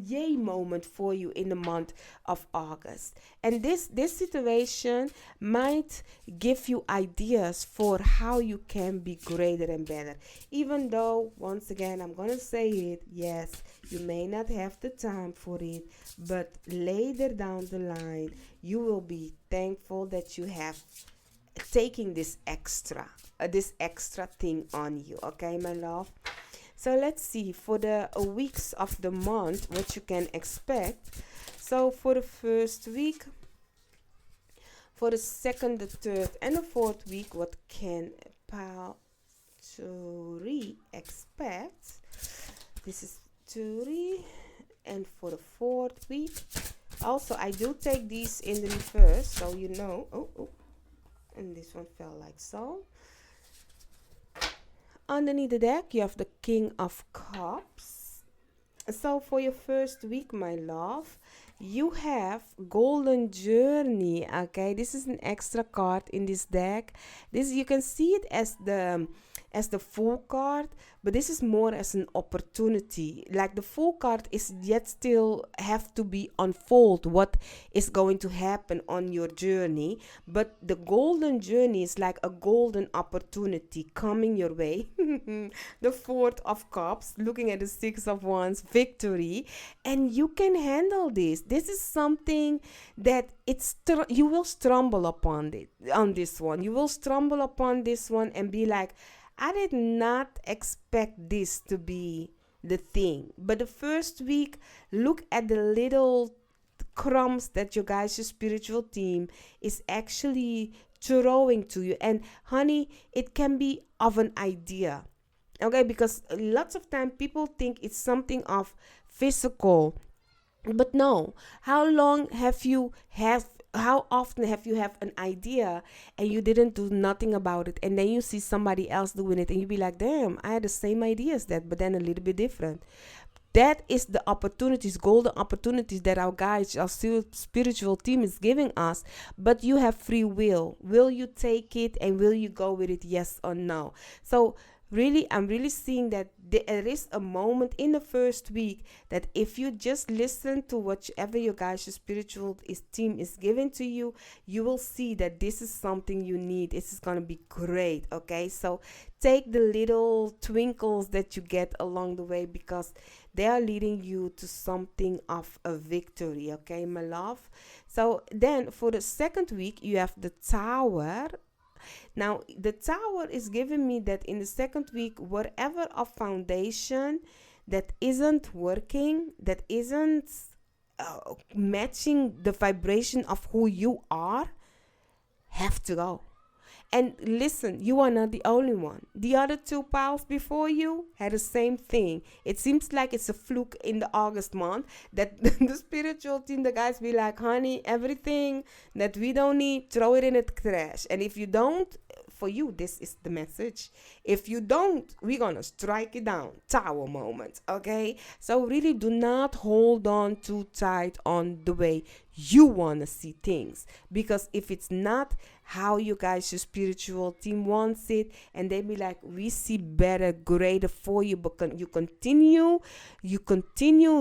yay moment for you in the month of August. And this situation might give you ideas for how you can be greater and better. Even though, once again, I'm going to say it, yes, you may not have the time for it, but later down the line, you will be thankful that you have taking this extra thing on you. Okay, my love? So let's see for the weeks of the month what you can expect. So for the first week, for the second, the third, and the fourth week, what can Pauri expect? This is Turi. And for the fourth week, also I do take these in the reverse, so you know. And this one fell like so. Underneath the deck, you have the King of Cups. So for your first week, my love, you have Golden Journey. Okay, this is an extra card in this deck. This, you can see it as the full card, but this is more as an opportunity. Like the full card is yet still have to be unfold what is going to happen on your journey, but the Golden Journey is like a golden opportunity coming your way. The Fourth of Cups, looking at the Six of Wands, victory, and you can handle this. This is something that you will stumble upon it on this one. You will stumble upon this one and be like, I did not expect this to be the thing. But the first week, look at the little crumbs that your guys' spiritual team is actually throwing to you. And honey, it can be of an idea. Okay, because lots of time people think it's something of physical. But no, how often have you have an idea and you didn't do nothing about it, and then you see somebody else doing it and you be like, damn, I had the same idea as that, but then a little bit different. That is the opportunities, golden opportunities that our guys, our spiritual team is giving us. But you have free will. Will you take it and will you go with it, yes or no? So really, I'm really seeing that there is a moment in the first week that if you just listen to whatever your guys' spiritual team is giving to you, you will see that this is something you need. This is going to be great, okay? So take the little twinkles that you get along the way, because they are leading you to something of a victory, okay, my love? So then for the second week, you have the Tower. Now, the Tower is giving me that in the second week, whatever of foundation that isn't working, that isn't matching the vibration of who you are, have to go. And listen, you are not the only one. The other two pals before you had the same thing. It seems like it's a fluke in the August month that the spiritual team, the guys be like, honey, everything that we don't need, throw it in the trash. And if you don't, for you, this is the message. If you don't, we're going to strike it down. Tower moment, okay? So really do not hold on too tight on the way you want to see things, because if it's not how you guys, your spiritual team wants it, and they be like, we see better, greater for you, but you continue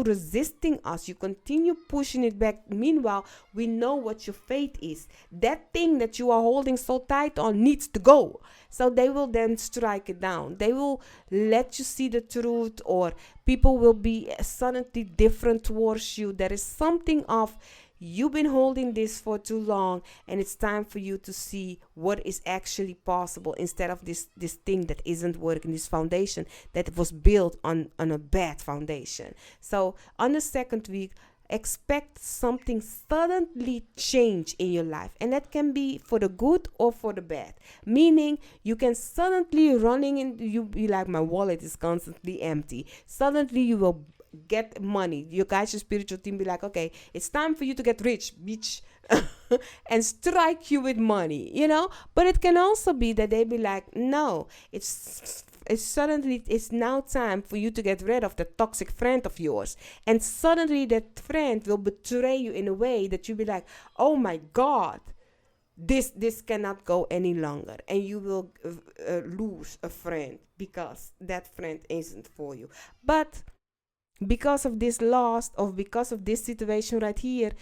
resisting us, you continue pushing it back. Meanwhile, we know what your faith is. That thing that you are holding so tight on needs to go. So they will then strike it down. They will let you see the truth, or people will be suddenly different towards you. There is something of, you've been holding this for too long, and it's time for you to see what is actually possible, instead of this thing that isn't working, this foundation that was built on a bad foundation. So on the second week, expect something suddenly change in your life, and that can be for the good or for the bad. Meaning, you can suddenly running in, you be like, my wallet is constantly empty. Suddenly you will get money. Your guys' spiritual team be like, okay, it's time for you to get rich, bitch. And strike you with money, you know. But it can also be that they be like, no, it's suddenly it's now time for you to get rid of the toxic friend of yours, and suddenly that friend will betray you in a way that you be like, oh my god, this cannot go any longer, and you will lose a friend because that friend isn't for you. But because of this loss, or because of this situation right here,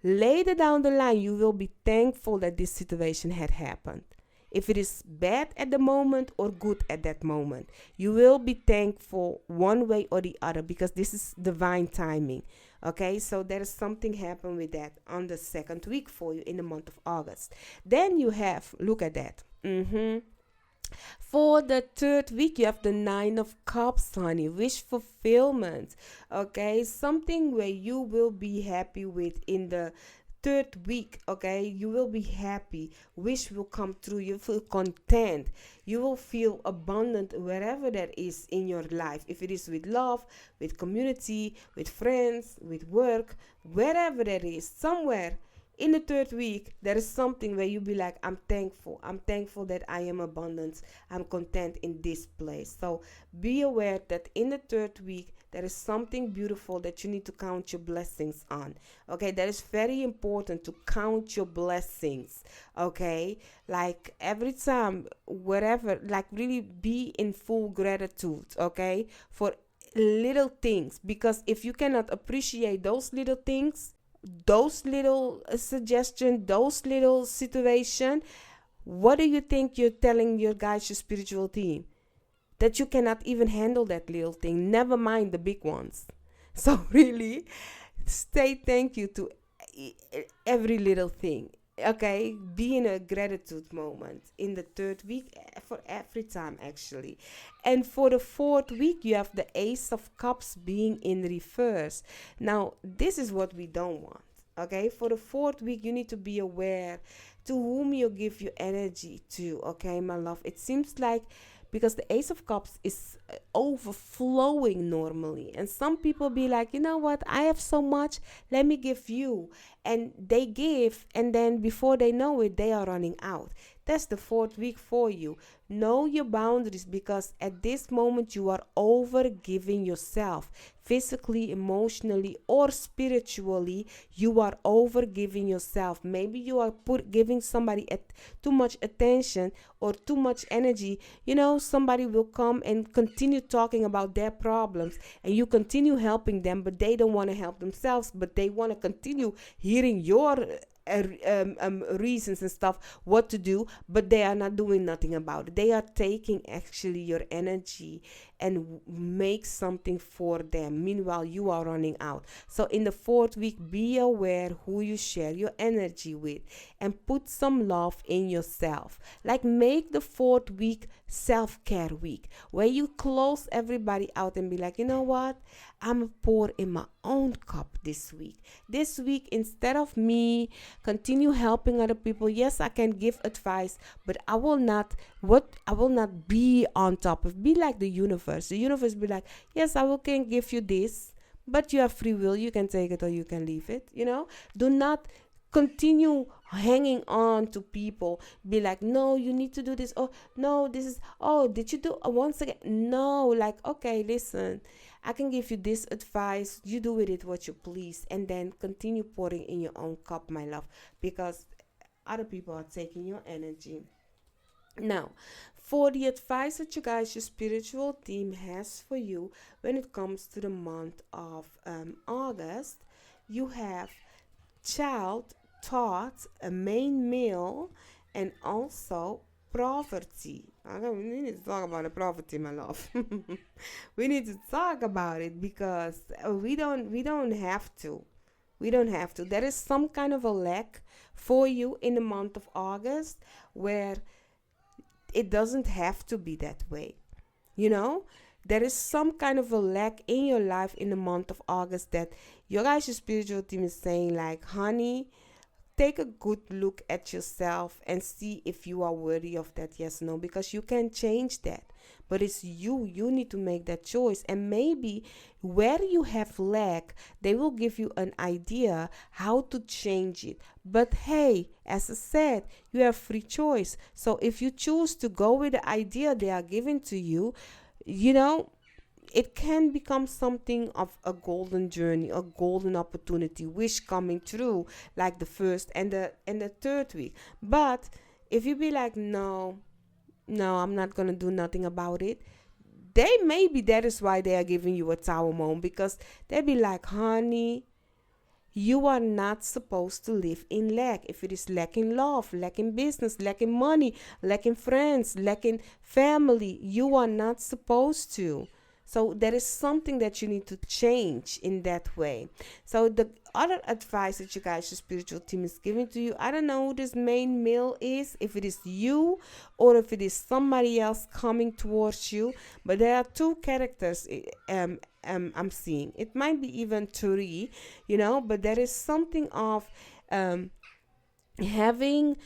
later down the line, you will be thankful that this situation had happened. If it is bad at the moment or good at that moment, you will be thankful one way or the other, because this is divine timing. Okay, so there is something happen with that on the second week for you in the month of August. Then you have, look at that. For the third week, you have the Nine of Cups, honey. Wish fulfillment. Okay, something where you will be happy with in the third week. Okay, you will be happy. Wish will come true. You feel content. You will feel abundant wherever that is in your life. If it is with love, with community, with friends, with work, wherever that is, somewhere in the third week, there is something where you be like, I'm thankful. I'm thankful that I am abundant. I'm content in this place. So be aware that in the third week, there is something beautiful that you need to count your blessings on. Okay, that is very important to count your blessings. Okay, like every time, whatever, like really be in full gratitude. Okay, for little things, because if you cannot appreciate those little things, those little suggestion, those little situation, what do you think you're telling your guys, your spiritual team? That you cannot even handle that little thing, never mind the big ones. So really, say thank you to every little thing. Okay, be in a gratitude moment in the third week, for every time actually. And for the fourth week, you have the Ace of Cups being in reverse. Now this is what we don't want. Okay, for the fourth week, you need to be aware to whom you give your energy to. Okay, my love, it seems like, because the Ace of Cups is overflowing normally, and some people be like, you know what, I have so much, let me give you, and they give, and then before they know it, they are running out. That's the fourth week for you. Know your boundaries, because at this moment you are over giving yourself, physically, emotionally, or spiritually. You are over giving yourself. Maybe you are giving somebody too much attention or too much energy. You know, somebody will come and continue talking about their problems, and you continue helping them, but they don't want to help themselves, but they want to continue hearing your reasons and stuff what to do, but they are not doing nothing about it. They are taking actually your energy and make something for them. Meanwhile, you are running out. So in the fourth week, be aware who you share your energy with, and put some love in yourself. Like, make the fourth week self-care week, where you close everybody out and be like, you know what, I'm pour in my own cup this week. This week, instead of me continue helping other people, yes, I can give advice, but I will not be on top of. Be like the universe. The universe be like, yes, can give you this, but you have free will. You can take it or you can leave it. You know, do not continue hanging on to people. Be like, no, you need to do this. Oh no, this is, oh, did you do once again? No, like, okay, listen, I can give you this advice, you do with it what you please, and then continue pouring in your own cup, my love, because other people are taking your energy. Now, for the advice that you guys, your spiritual team has for you when it comes to the month of August, you have child, thought, a main male, and also poverty. We need to talk about the poverty, my love. We need to talk about it, because we don't have to. We don't have to. There is some kind of a lack for you in the month of August, where it doesn't have to be that way. You know, there is some kind of a lack in your life in the month of August, that your guys' spiritual team is saying like, honey, take a good look at yourself and see if you are worthy of that, yes, no, because you can change that. But it's you need to make that choice. And maybe where you have lack, they will give you an idea how to change it. But hey, as I said, you have free choice. So if you choose to go with the idea they are giving to you, you know, it can become something of a golden journey, a golden opportunity, wish coming true, like the first and the third week. But if you be like, no, I'm not gonna do nothing about it, they maybe that is why they are giving you a tower moment, because they be like, honey, you are not supposed to live in lack. If it is lacking love, lacking business, lacking money, lacking friends, lacking family, you are not supposed to. So there is something that you need to change in that way. So the other advice that you guys, your spiritual team, is giving to you, I don't know who this main male is, if it is you or if it is somebody else coming towards you, but there are two characters I'm seeing. It might be even three, but there is something of having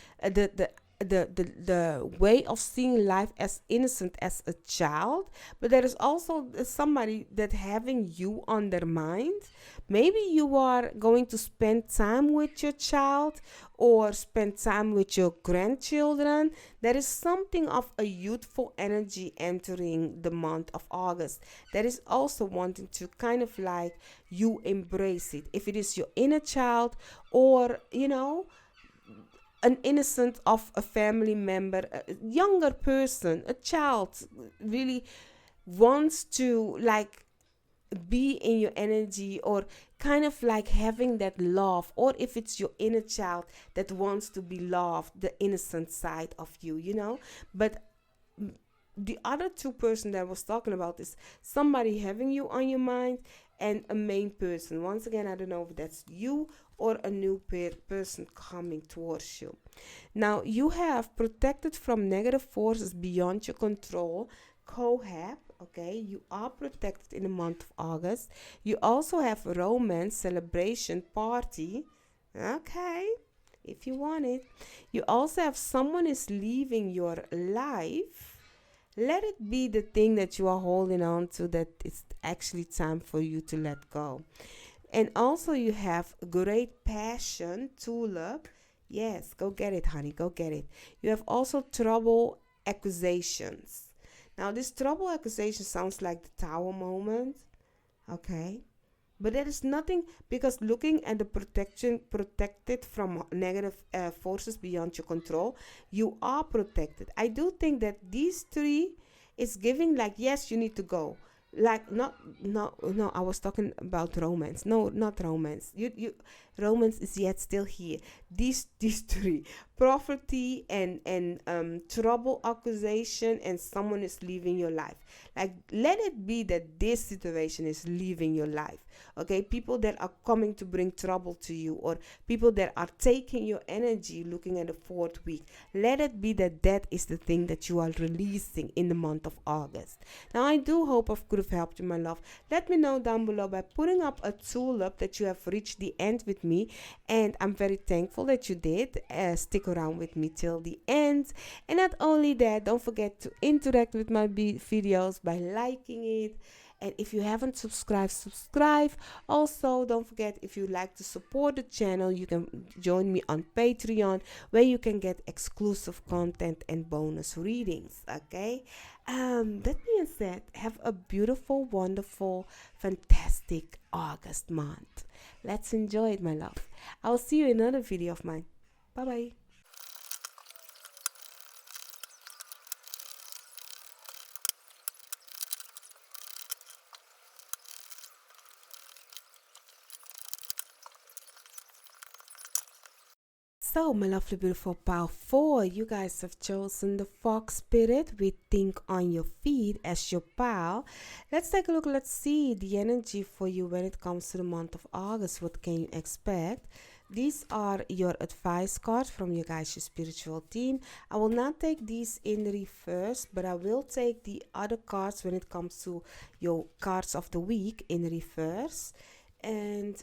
the way of seeing life as innocent as a child, but there is also somebody that having you on their mind. Maybe you are going to spend time with your child or spend time with your grandchildren. There is something of a youthful energy entering the month of August that is also wanting to kind of like you embrace it, if it is your inner child or an innocent of a family member, a younger person, a child really wants to like be in your energy, or kind of like having that love, or if it's your inner child that wants to be loved, the innocent side of you. But the other two person that I was talking about is somebody having you on your mind and a main person. Once again, I don't know if that's you or a new person coming towards you. Now, you have protected from negative forces beyond your control, cohab. Okay, you are protected in the month of August. You also have romance, celebration, party. Okay, if you want it. You also have someone is leaving your life. Let it be the thing that you are holding on to that it's actually time for you to let go. And also you have great passion, tulip. Yes, go get it, honey, go get it. You have also trouble accusations. Now this trouble accusation sounds like the tower moment. Okay. But there is nothing, because looking at the protected from negative forces beyond your control, you are protected. I do think that these three is giving like, yes, you need to go. Like not no no I was talking about romance. No, not romance. You romance is yet still here. These three, poverty and trouble accusation, and someone is leaving your life. Like, let it be that this situation is leaving your life. Okay, people that are coming to bring trouble to you, or people that are taking your energy. Looking at the fourth week, let it be that that is the thing that you are releasing in the month of August. Now I do hope I could have helped you, my love. Let me know down below by putting up a tulip that you have reached the end with me, and I'm very thankful that you did stick around with me till the end. And not only that, don't forget to interact with my videos by liking it. And if you haven't subscribed, subscribe. Also, don't forget, if you like to support the channel, you can join me on Patreon, where you can get exclusive content and bonus readings. Okay. That being said, have a beautiful, wonderful, fantastic August month. Let's enjoy it, my love. I'll see you in another video of mine. Bye bye. So, my lovely, beautiful pile 4, you guys have chosen the Fox Spirit with Think on Your Feet as your pile. Let's take a look. Let's see the energy for you when it comes to the month of August. What can you expect? These are your advice cards from you guys, your spiritual team. I will not take these in reverse, but I will take the other cards when it comes to your cards of the week in reverse. And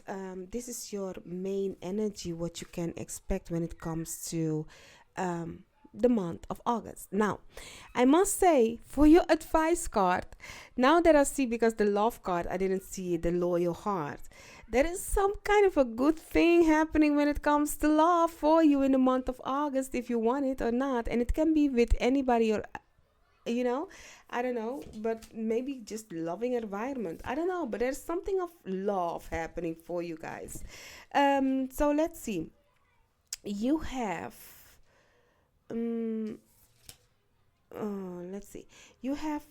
this is your main energy, what you can expect when it comes to the month of August. Now, I must say, for your advice card, now that I see, because the love card, I didn't see the loyal heart, there is some kind of a good thing happening when it comes to love for you in the month of August, if you want it or not. And it can be with anybody, or I don't know, but maybe just loving environment. I don't know, but there's something of love happening for you guys. So let's see. You have let's see. You have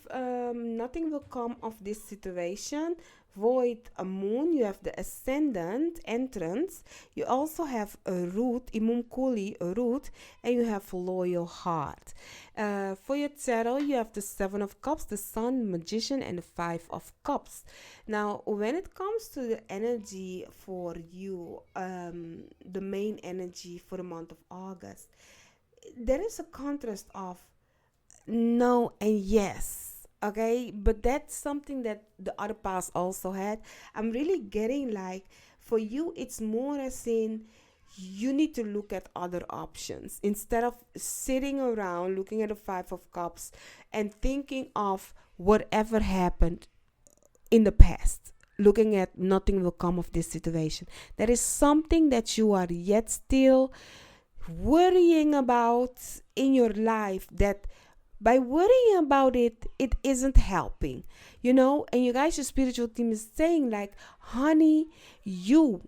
nothing will come of this situation void, a moon, you have the ascendant, entrance. You also have a root, imum kuli, a root, and you have loyal heart. For your tarot, you have the Seven of Cups, the Sun, Magician, and the Five of Cups. Now, when it comes to the energy for you, the main energy for the month of August, there is a contrast of no and yes. Okay, but that's something that the other past also had. I'm really getting like, for you, it's more as in you need to look at other options instead of sitting around looking at the Five of Cups and thinking of whatever happened in the past, looking at nothing will come of this situation. There is something that you are yet still worrying about in your life, that by worrying about it, it isn't helping, and you guys, your spiritual team is saying like, honey, you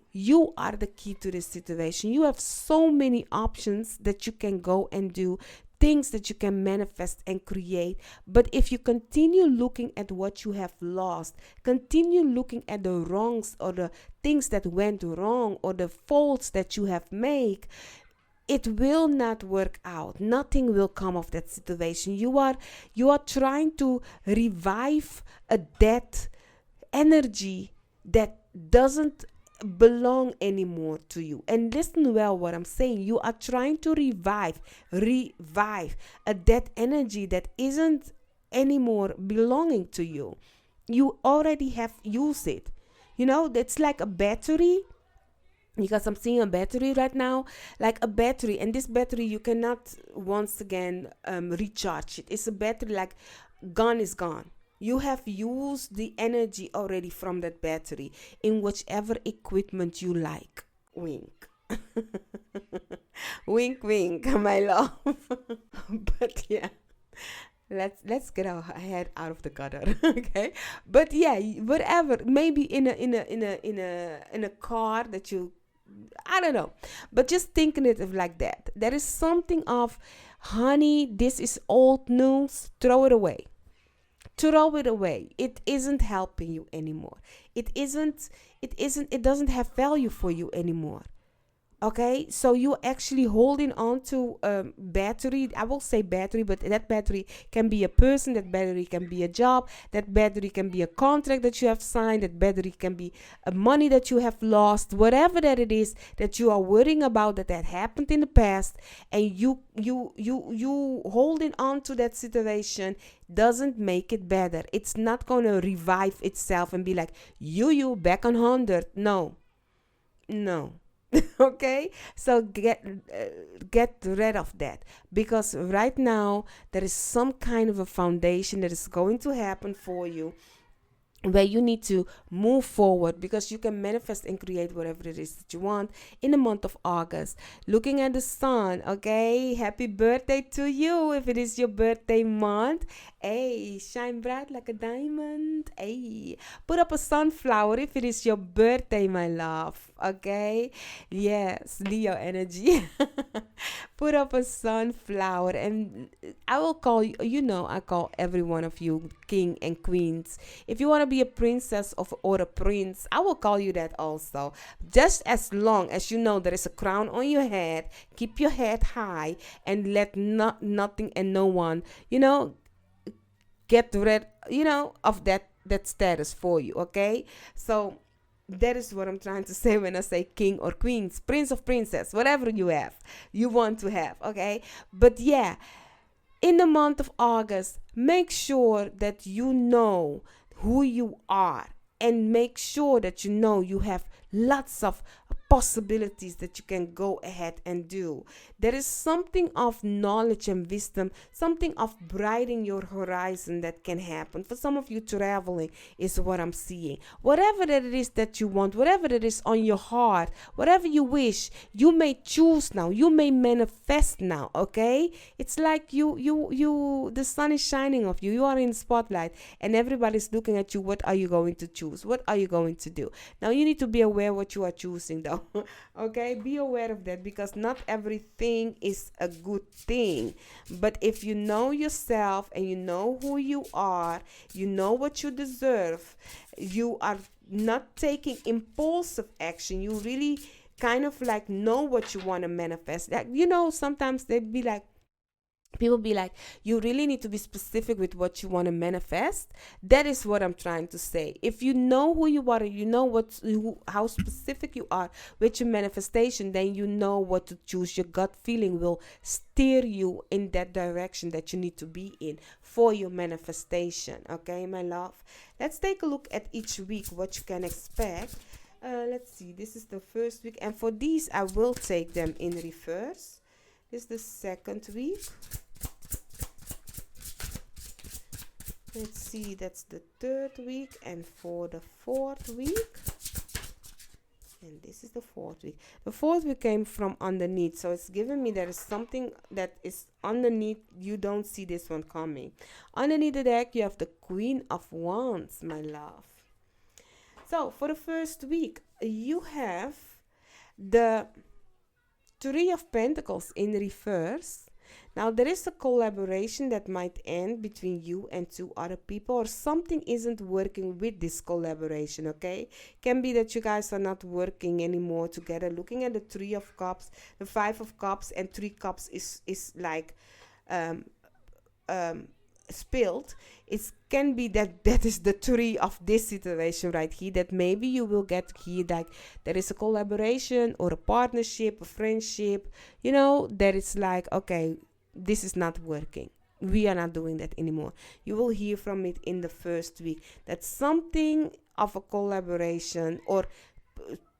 are the key to this situation. You have so many options that you can go and do, things that you can manifest and create. But if you continue looking at what you have lost, continue looking at the wrongs or the things that went wrong or the faults that you have made, it will not work out. Nothing will come of that situation. You are trying to revive a dead energy that doesn't belong anymore to you. And listen well what I'm saying. You are trying to revive a dead energy that isn't anymore belonging to you. You already have used it. That's like a battery, because I'm seeing a battery right now, like a battery, and this battery you cannot once again recharge it. It's a battery like gone is gone. You have used the energy already from that battery in whichever equipment you like. Wink. Wink, wink, my love. But yeah, let's get our head out of the gutter. Okay, but yeah, whatever, maybe in a car that you, I don't know, but just thinking it of like that. There is something of, honey, this is old news. Throw it away. Throw it away. It isn't helping you anymore. It doesn't have value for you anymore. Okay, so you're actually holding on to battery. I will say battery, but that battery can be a person, that battery can be a job, that battery can be a contract that you have signed, that battery can be money that you have lost, whatever that it is that you are worrying about that happened in the past, and you holding on to that situation doesn't make it better. It's not going to revive itself and be like, you back on 100. No. Okay, so get rid of that, because right now there is some kind of a foundation that is going to happen for you, where you need to move forward, because you can manifest and create whatever it is that you want in the month of August. Looking at the sun, okay, happy birthday to you if it is your birthday month. Hey, shine bright like a diamond. Hey, put up a sunflower if it is your birthday, my love. Okay, yes, Leo energy. Put up a sunflower, and I will call you, I call every one of you king and queens. If you want to be a princess or a prince, I will call you that also. Just as long as you know there is a crown on your head, keep your head high and let nothing and no one, get rid, of that status for you. Okay, so that is what I'm trying to say when I say king or queens, prince or princess, whatever you want to have. Okay, but yeah, in the month of August, make sure that you know who you are, and make sure that you have lots of possibilities that you can go ahead and do. There is something of knowledge and wisdom, something of brightening your horizon that can happen. For some of you, traveling is what I'm seeing. Whatever that it is that you want, whatever it is on your heart, whatever you wish, you may choose now. You may manifest now, okay? It's like the sun is shining off you. You are in the spotlight and everybody's looking at you. What are you going to choose? What are you going to do? Now you need to be aware what you are choosing though. battle. Okay, be aware of that, because not everything is a good thing. But if you know yourself and you know who you are, you know what you deserve, you are not taking impulsive action, you really kind of like know what you want to manifest. Like, sometimes they'd be like, people be like, you really need to be specific with what you want to manifest. That is what I'm trying to say. If you know who you are, you know how specific you are with your manifestation, then you know what to choose. Your gut feeling will steer you in that direction that you need to be in for your manifestation. Okay, my love, let's take a look at each week what you can expect. Let's see, this is the first week, and for these I will take them in reverse. This is the second week. Let's see, that's the third week, and for the fourth week, and this is the fourth week. The fourth week came from underneath, so it's giving me there is something that is underneath. You don't see this one coming. Underneath the deck, you have the Queen of Wands, my love. So for the first week, you have the Three of Pentacles in reverse. Now, there is a collaboration that might end between you and two other people, or something isn't working with this collaboration, okay? Can be that you guys are not working anymore together. Looking at the Three of Cups, the Five of Cups, and Three Cups is like spilled. It can be that is the three of this situation right here, that maybe you will get here, like there is a collaboration or a partnership, a friendship, that it's like, okay, this is not working, we are not doing that anymore. You will hear from it in the first week, that something of a collaboration, or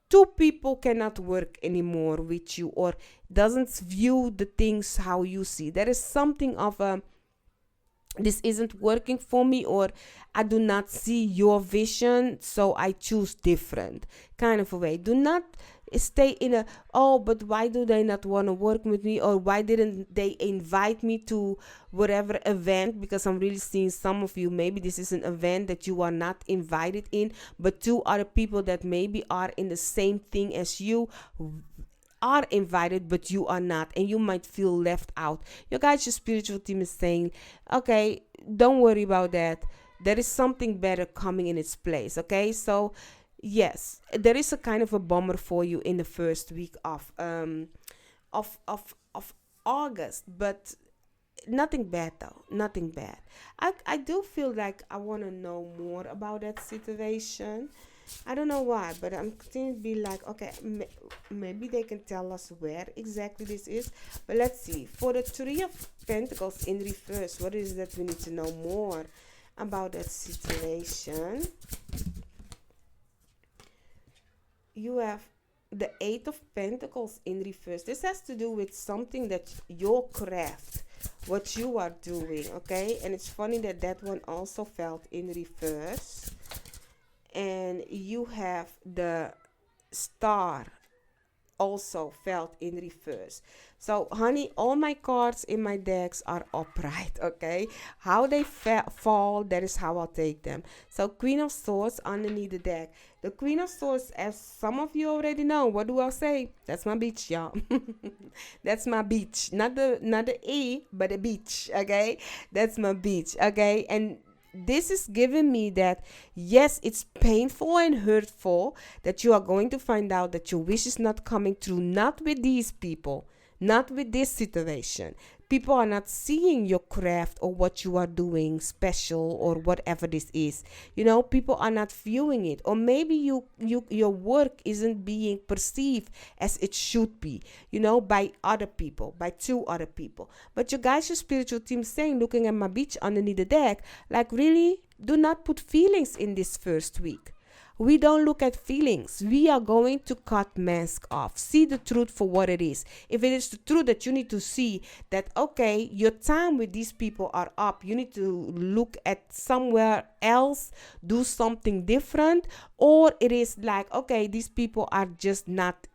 two people cannot work anymore with you, or doesn't view the things how you see. There is something of a, this isn't working for me, or I do not see your vision, so I choose different kind of a way. Do not stay in a, oh, but why do they not want to work with me, or why didn't they invite me to whatever event? Because I'm really seeing some of you, maybe this is an event that you are not invited in, but two other people that maybe are in the same thing as you are invited, but you are not, and you might feel left out. Your guys, your spiritual team is saying, okay, don't worry about that, there is something better coming in its place. Okay, so yes, there is a kind of a bummer for you in the first week of August, but nothing bad though, nothing bad. I do feel like I want to know more about that situation. I don't know why, but I'm continuing to be like, okay, maybe they can tell us where exactly this is. But let's see. For the Three of Pentacles in reverse, what is that we need to know more about that situation? You have the Eight of Pentacles in reverse. This has to do with something that your craft, what you are doing, okay? And it's funny that that one also felt in reverse. And you have the Star also felt in reverse. So honey, all my cards in my decks are upright. Okay, how they fall, that is how I'll take them. So Queen of Swords underneath the deck. The Queen of Swords, as some of you already know, what do I say? That's my beach, y'all. That's my beach, not the E, but a beach. Okay, that's my beach. Okay, and this is giving me that, yes, it's painful and hurtful that you are going to find out that your wish is not coming through, not with these people, not with this situation. People are not seeing your craft or what you are doing special or whatever this is. People are not viewing it. Or maybe your work isn't being perceived as it should be, by other people, by two other people. But you guys, your spiritual team saying, looking at my beach underneath the deck, like, really, do not put feelings in this first week. We don't look at feelings. We are going to cut mask off. See the truth for what it is. If it is the truth that you need to see that, okay, your time with these people are up, you need to look at somewhere else, do something different. Or it is like, okay, these people are just not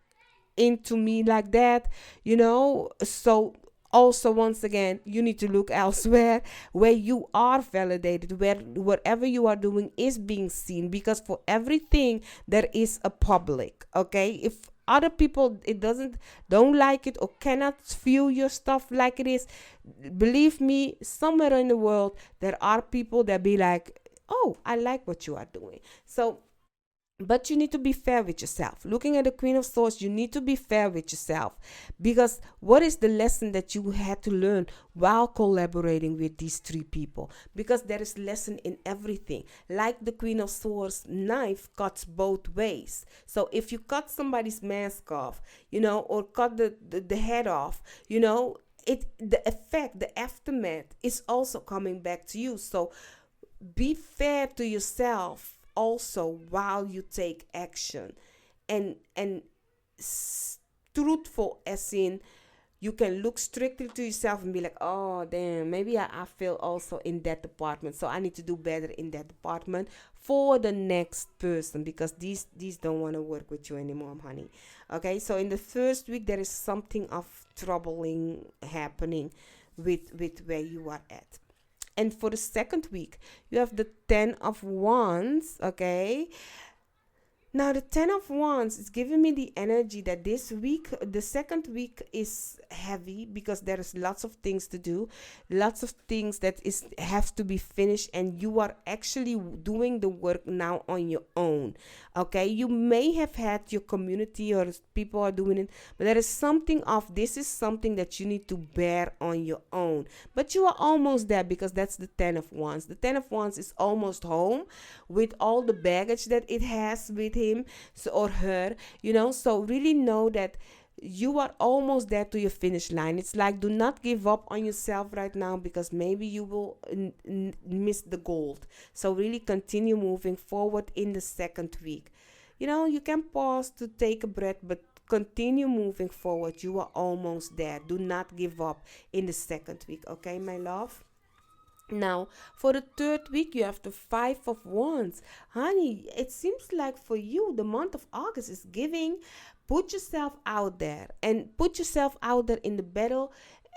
into me like that, so also, once again, you need to look elsewhere where you are validated, where whatever you are doing is being seen, because for everything there is a public. Okay, if other people it doesn't don't like it or cannot view your stuff like it is, believe me, somewhere in the world there are people that be like, oh, I like what you are doing. So but you need to be fair with yourself. Looking at the Queen of Swords, you need to be fair with yourself, because what is the lesson that you had to learn while collaborating with these three people? Because there is lesson in everything. Like the Queen of Swords, knife cuts both ways. So if you cut somebody's mask off, or cut the head off, the effect, the aftermath is also coming back to you. So be fair to yourself also while you take action, and truthful, as in you can look strictly to yourself and be like, oh damn, maybe I feel also in that department, so I need to do better in that department for the next person, because these don't want to work with you anymore, honey. Okay, so in the first week there is something of troubling happening with where you are at. And for the second week, you have the 10 of Wands, okay? Now, the 10 of Wands is giving me the energy that this week, the second week, is heavy because there is lots of things to do, lots of things that have to be finished, and you are actually doing the work now on your own, okay? You may have had your community or people are doing it, but there is something of this is something that you need to bear on your own. But you are almost there, because that's the 10 of Wands. The 10 of Wands is almost home with all the baggage that it has with him, or her, so really know that you are almost there to your finish line. It's like, do not give up on yourself right now, because maybe you will miss the gold. So really continue moving forward in the second week. You can pause to take a breath, but continue moving forward. You are almost there. Do not give up in the second week, okay, my love? Now, for the third week, you have the 5 of Wands. Honey, it seems like for you, the month of August is giving, put yourself out there, and put yourself out there in the battle.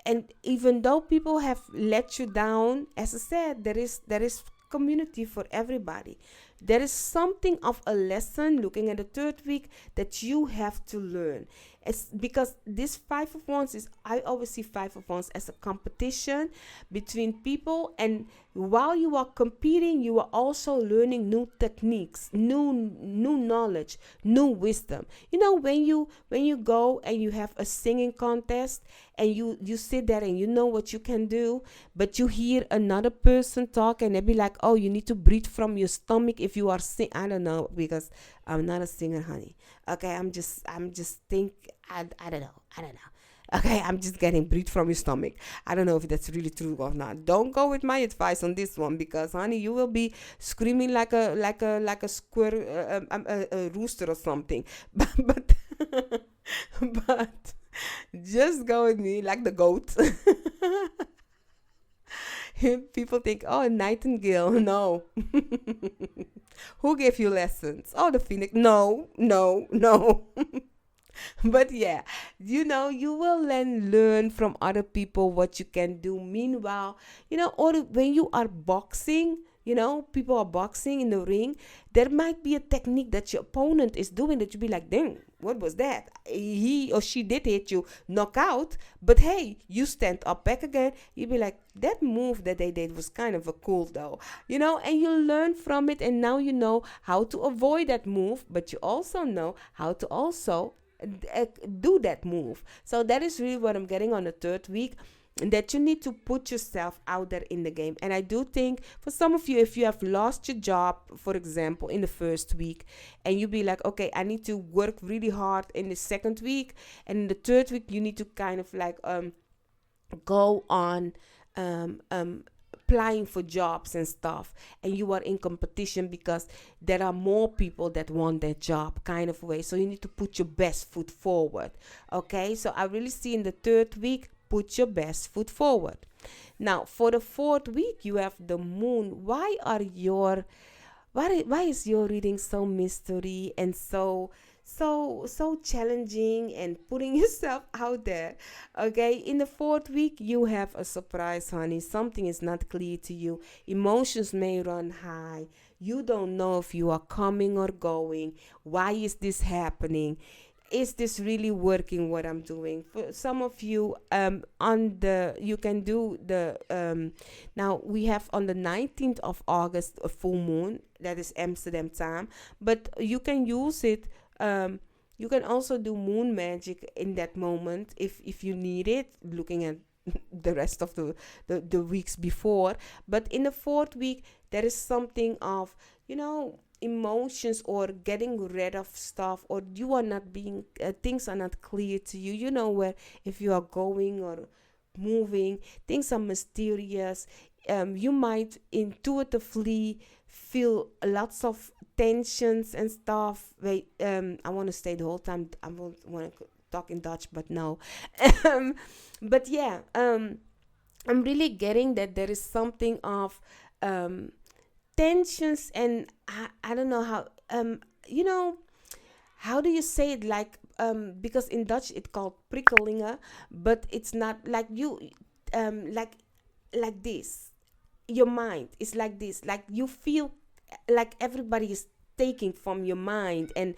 And even though people have let you down, as I said, there is community for everybody. There is something of a lesson, looking at the third week, that you have to learn. It's because this 5 of Wands is, I always see 5 of Wands as a competition between people, and while you are competing, you are also learning new techniques, new knowledge, new wisdom. When you go and you have a singing contest, and you sit there and you know what you can do, but you hear another person talk and they be like, oh, you need to breathe from your stomach if you are sing. I don't know, because I'm not a singer, honey. Okay, I'm just think I don't know. Okay, I'm just getting breathe from your stomach. I don't know if that's really true or not. Don't go with my advice on this one, because honey, you will be screaming like a squirrel, a rooster or something. but but just go with me like the goat. People think, oh, nightingale. No. Who gave you lessons? Oh, the phoenix. No. But yeah, you will then learn from other people what you can do. Meanwhile, or when you are boxing, people are boxing in the ring, there might be a technique that your opponent is doing that you be like, dang, what was that? He or she did hit you, knock out, but hey, you stand up back again. You be like, that move that they did was kind of a cool though, and you learn from it, and now you know how to avoid that move, but you also know how to also do that move. So that is really what I'm getting on the third week, that you need to put yourself out there in the game. And I do think for some of you, if you have lost your job, for example, in the first week, and you be like, okay, I need to work really hard in the second week, and in the third week you need to kind of like go on applying for jobs and stuff, and you are in competition because there are more people that want that job, kind of way. So you need to put your best foot forward. Okay, so I really see in the third week, put your best foot forward. Now for the fourth week, you have the moon. Why is your reading so mystery and so challenging and putting yourself out there? Okay, in the fourth week, you have a surprise, honey. Something is not clear to you. Emotions may run high. You don't know if you are coming or going. Why is this happening? is this really working what I'm doing? For some of you, you can do the now we have on the 19th of August a full moon, that is Amsterdam time, but you can use it. You can also do moon magic in that moment if you need it, looking at the rest of the weeks before. But in the fourth week, there is something of, emotions or getting rid of stuff, or you are not being things are not clear to you, where if you are going or moving, things are mysterious. You might intuitively feel lots of tensions and stuff. Wait, I want to stay the whole time. I want to talk in Dutch, but no. But yeah, I'm really getting that there is something of tensions, and I don't know how, how do you say it, like, because in Dutch it's called prikkelingen, but it's not like you, like this. Your mind is like this, like you feel like everybody is taking from your mind, and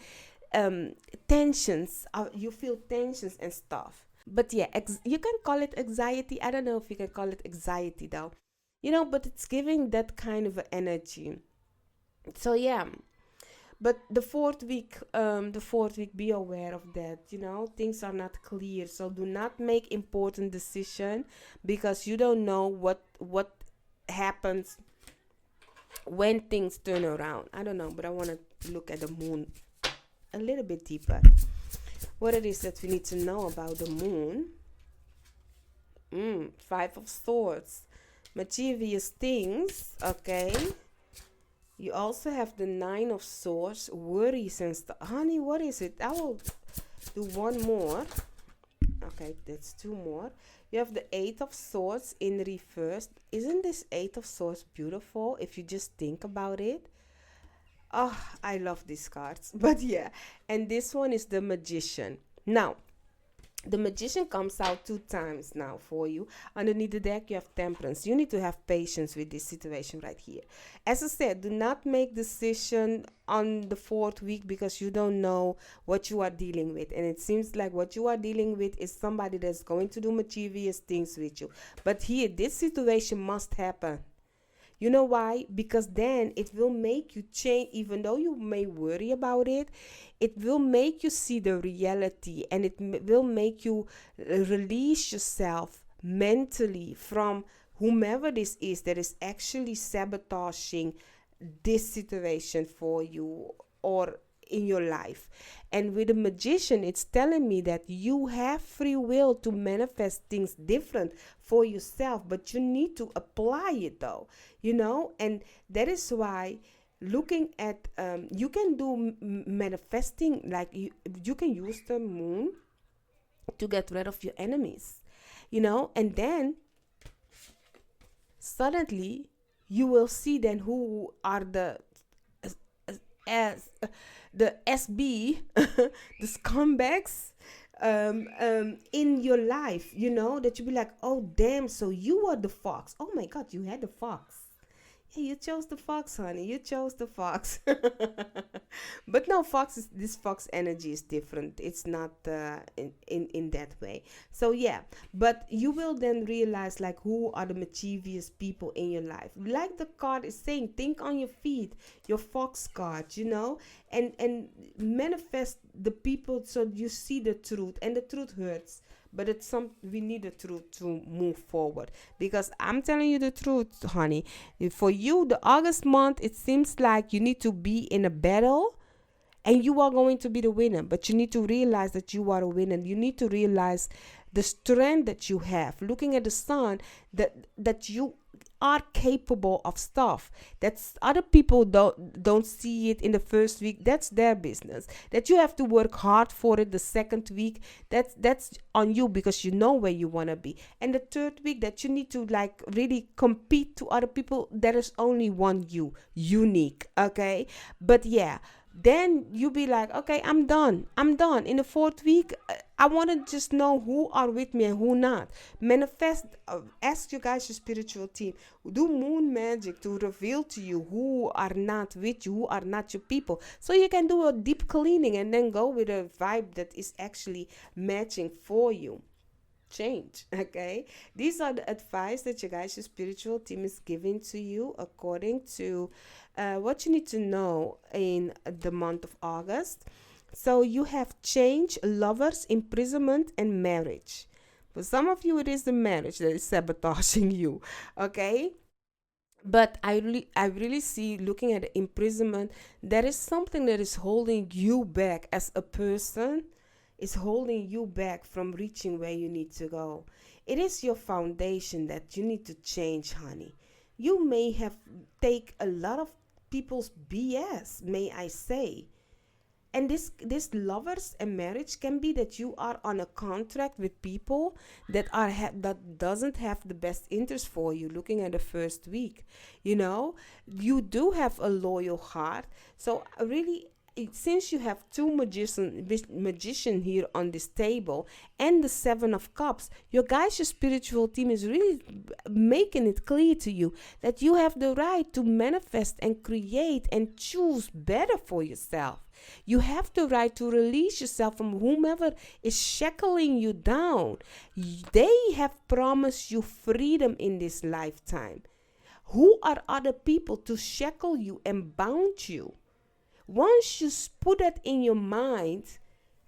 tensions, you feel tensions and stuff. But yeah, you can call it anxiety. I don't know if you can call it anxiety though, but it's giving that kind of energy. So yeah, but the fourth week, be aware of that. Things are not clear, so do not make important decision, because you don't know what happens when things turn around. I don't know, but I want to look at the moon a little bit deeper. What it is that we need to know about the moon. Five of Swords, mischievous things. Okay. You also have the Nine of Swords, worries and stuff. Honey, what is it? I will do one more. Okay, that's two more. You have the Eight of Swords in reverse. Isn't this Eight of Swords beautiful if you just think about it? Oh, I love these cards. But yeah, and this one is the Magician. Now, the Magician comes out 2 times now for you. Underneath the deck, you have Temperance. You need to have patience with this situation right here. As I said, do not make decision on the 4th week, because you don't know what you are dealing with. And it seems like what you are dealing with is somebody that's going to do mischievous things with you. But here, this situation must happen. You know why? Because then it will make you change. Even though you may worry about it, it will make you see the reality, and it will make you release yourself mentally from whomever this is that is actually sabotaging this situation for you or in your life. And with the Magician, it's telling me that you have free will to manifest things different for yourself, but you need to apply it though, and that is why looking at you can do manifesting, like you can use the moon to get rid of your enemies, and then suddenly you will see then who are the as the SB, the scumbags in your life, that you be like, oh damn, so you are the fox. Oh my god, you had the fox. Yeah, you chose the fox, honey. You chose the fox. But no, this fox energy is different. It's not in that way. So yeah, but you will then realize like who are the mischievous people in your life. Like the card is saying, think on your feet, your fox card, and manifest the people so you see the truth, and the truth hurts. But we need the truth to move forward, because I'm telling you the truth, honey. For you, the August month, it seems like you need to be in a battle, and you are going to be the winner. But you need to realize that you are a winner. You need to realize the strength that you have. Looking at the sun, that you are capable of stuff that other people don't see it in the first week. That's their business. That you have to work hard for it the second week, that's on you, because you know where you want to be. And the third week, that you need to like really compete to other people. There is only one you, unique. Okay, but yeah, Then you be like, okay, I'm done in the fourth week. I want to just know who are with me and who not. Manifest, ask you guys, your spiritual team, do moon magic to reveal to you who are not with you, who are not your people, so you can do a deep cleaning and then go with a vibe that is actually matching for you. Change. Okay, these are the advice that you guys, your spiritual team, is giving to you according to what you need to know in the month of August. So you have change, lovers, imprisonment, and marriage. For some of you, it is the marriage that is sabotaging you. Okay, but I really see, looking at the imprisonment, there is something that is holding you back as a person, is holding you back from reaching where you need to go. It is your foundation that you need to change, honey. You may have take a lot of people's BS, may I say. And this lovers and marriage can be that you are on a contract with people that doesn't have the best interest for you. Looking at the first week, you do have a loyal heart. So really, since you have two magician here on this table and the 7 of cups, your guys, your spiritual team, is really making it clear to you that you have the right to manifest and create and choose better for yourself. You have the right to release yourself from whomever is shackling you down. They have promised you freedom in this lifetime. Who are other people to shackle you and bound you? Once you put that in your mind,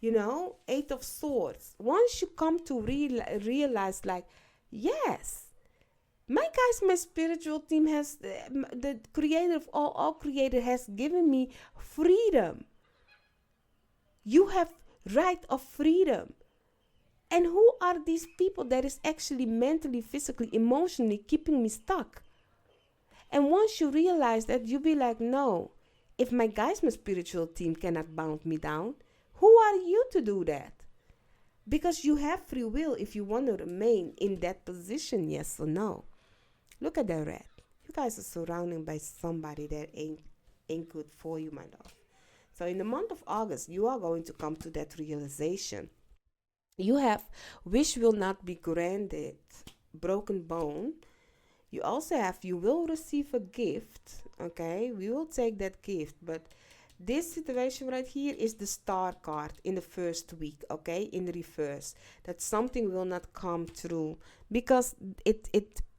8 of Swords, once you come to realize, like, yes, my spiritual team has, the creator of all creator has given me freedom. You have right of freedom. And who are these people that is actually mentally, physically, emotionally keeping me stuck? And once you realize that, you be like, no, if my spiritual team cannot bound me down, who are you to do that? Because you have free will if you want to remain in that position, yes or no. Look at the red. You guys are surrounded by somebody that ain't good for you, my love. So in the month of August, you are going to come to that realization. You have wish will not be granted, broken bone. You also have you will receive a gift. Okay, we will take that gift. But this situation right here is the star card in the first week. Okay, in reverse, that something will not come through because it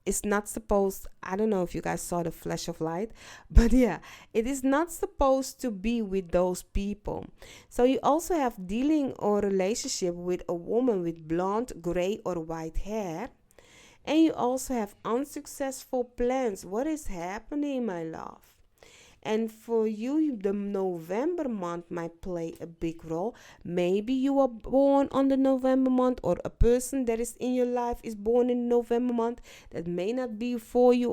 is not supposed, I don't know if you guys saw the flash of light, but yeah, it is not supposed to be with those people. So you also have dealing or relationship with a woman with blonde, gray, or white hair. And you also have unsuccessful plans. What is happening, my love? And for you, the November month might play a big role. Maybe you are born on the November month, or a person that is in your life is born in November month. That may not be for you,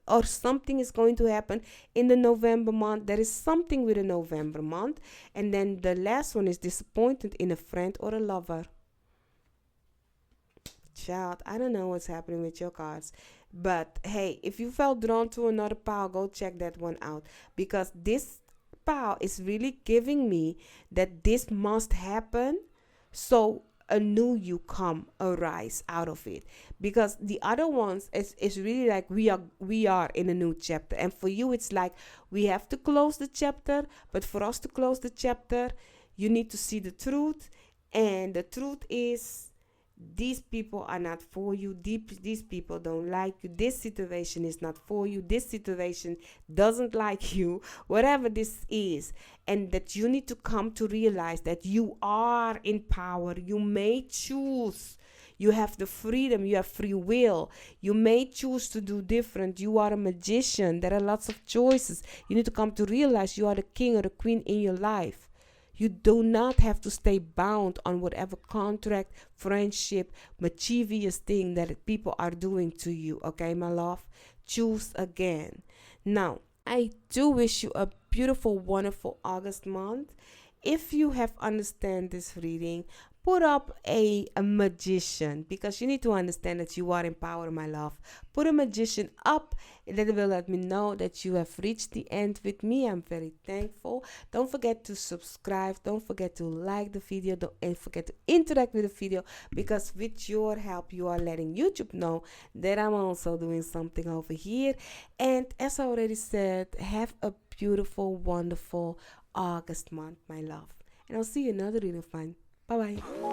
or something is going to happen in the November month. There is something with the November month. And then the last one is disappointed in a friend or a lover. Child, I don't know what's happening with your cards. But hey, if you felt drawn to another pile, go check that one out. Because this pile is really giving me that this must happen. So a new you arise out of it. Because the other ones is really like we are in a new chapter. And for you, it's like we have to close the chapter. But for us to close the chapter, you need to see the truth. And the truth is, these people are not for you. These people don't like you. This situation is not for you. This situation doesn't like you. Whatever this is. And that you need to come to realize that you are in power. You may choose. You have the freedom. You have free will. You may choose to do different. You are a magician. There are lots of choices. You need to come to realize you are the king or the queen in your life. You do not have to stay bound on whatever contract, friendship, mischievous thing that people are doing to you. Okay, my love? Choose again. Now, I do wish you a beautiful, wonderful August month. If you have understand this reading, put up a magician, because you need to understand that you are empowered, my love. Put a magician up. That will let me know that you have reached the end with me. I'm very thankful. Don't forget to subscribe. Don't forget to like the video. Don't forget to interact with the video, because with your help, you are letting YouTube know that I'm also doing something over here. And as I already said, have a beautiful, wonderful August month, my love. And I'll see you another reading of mine. Bye bye.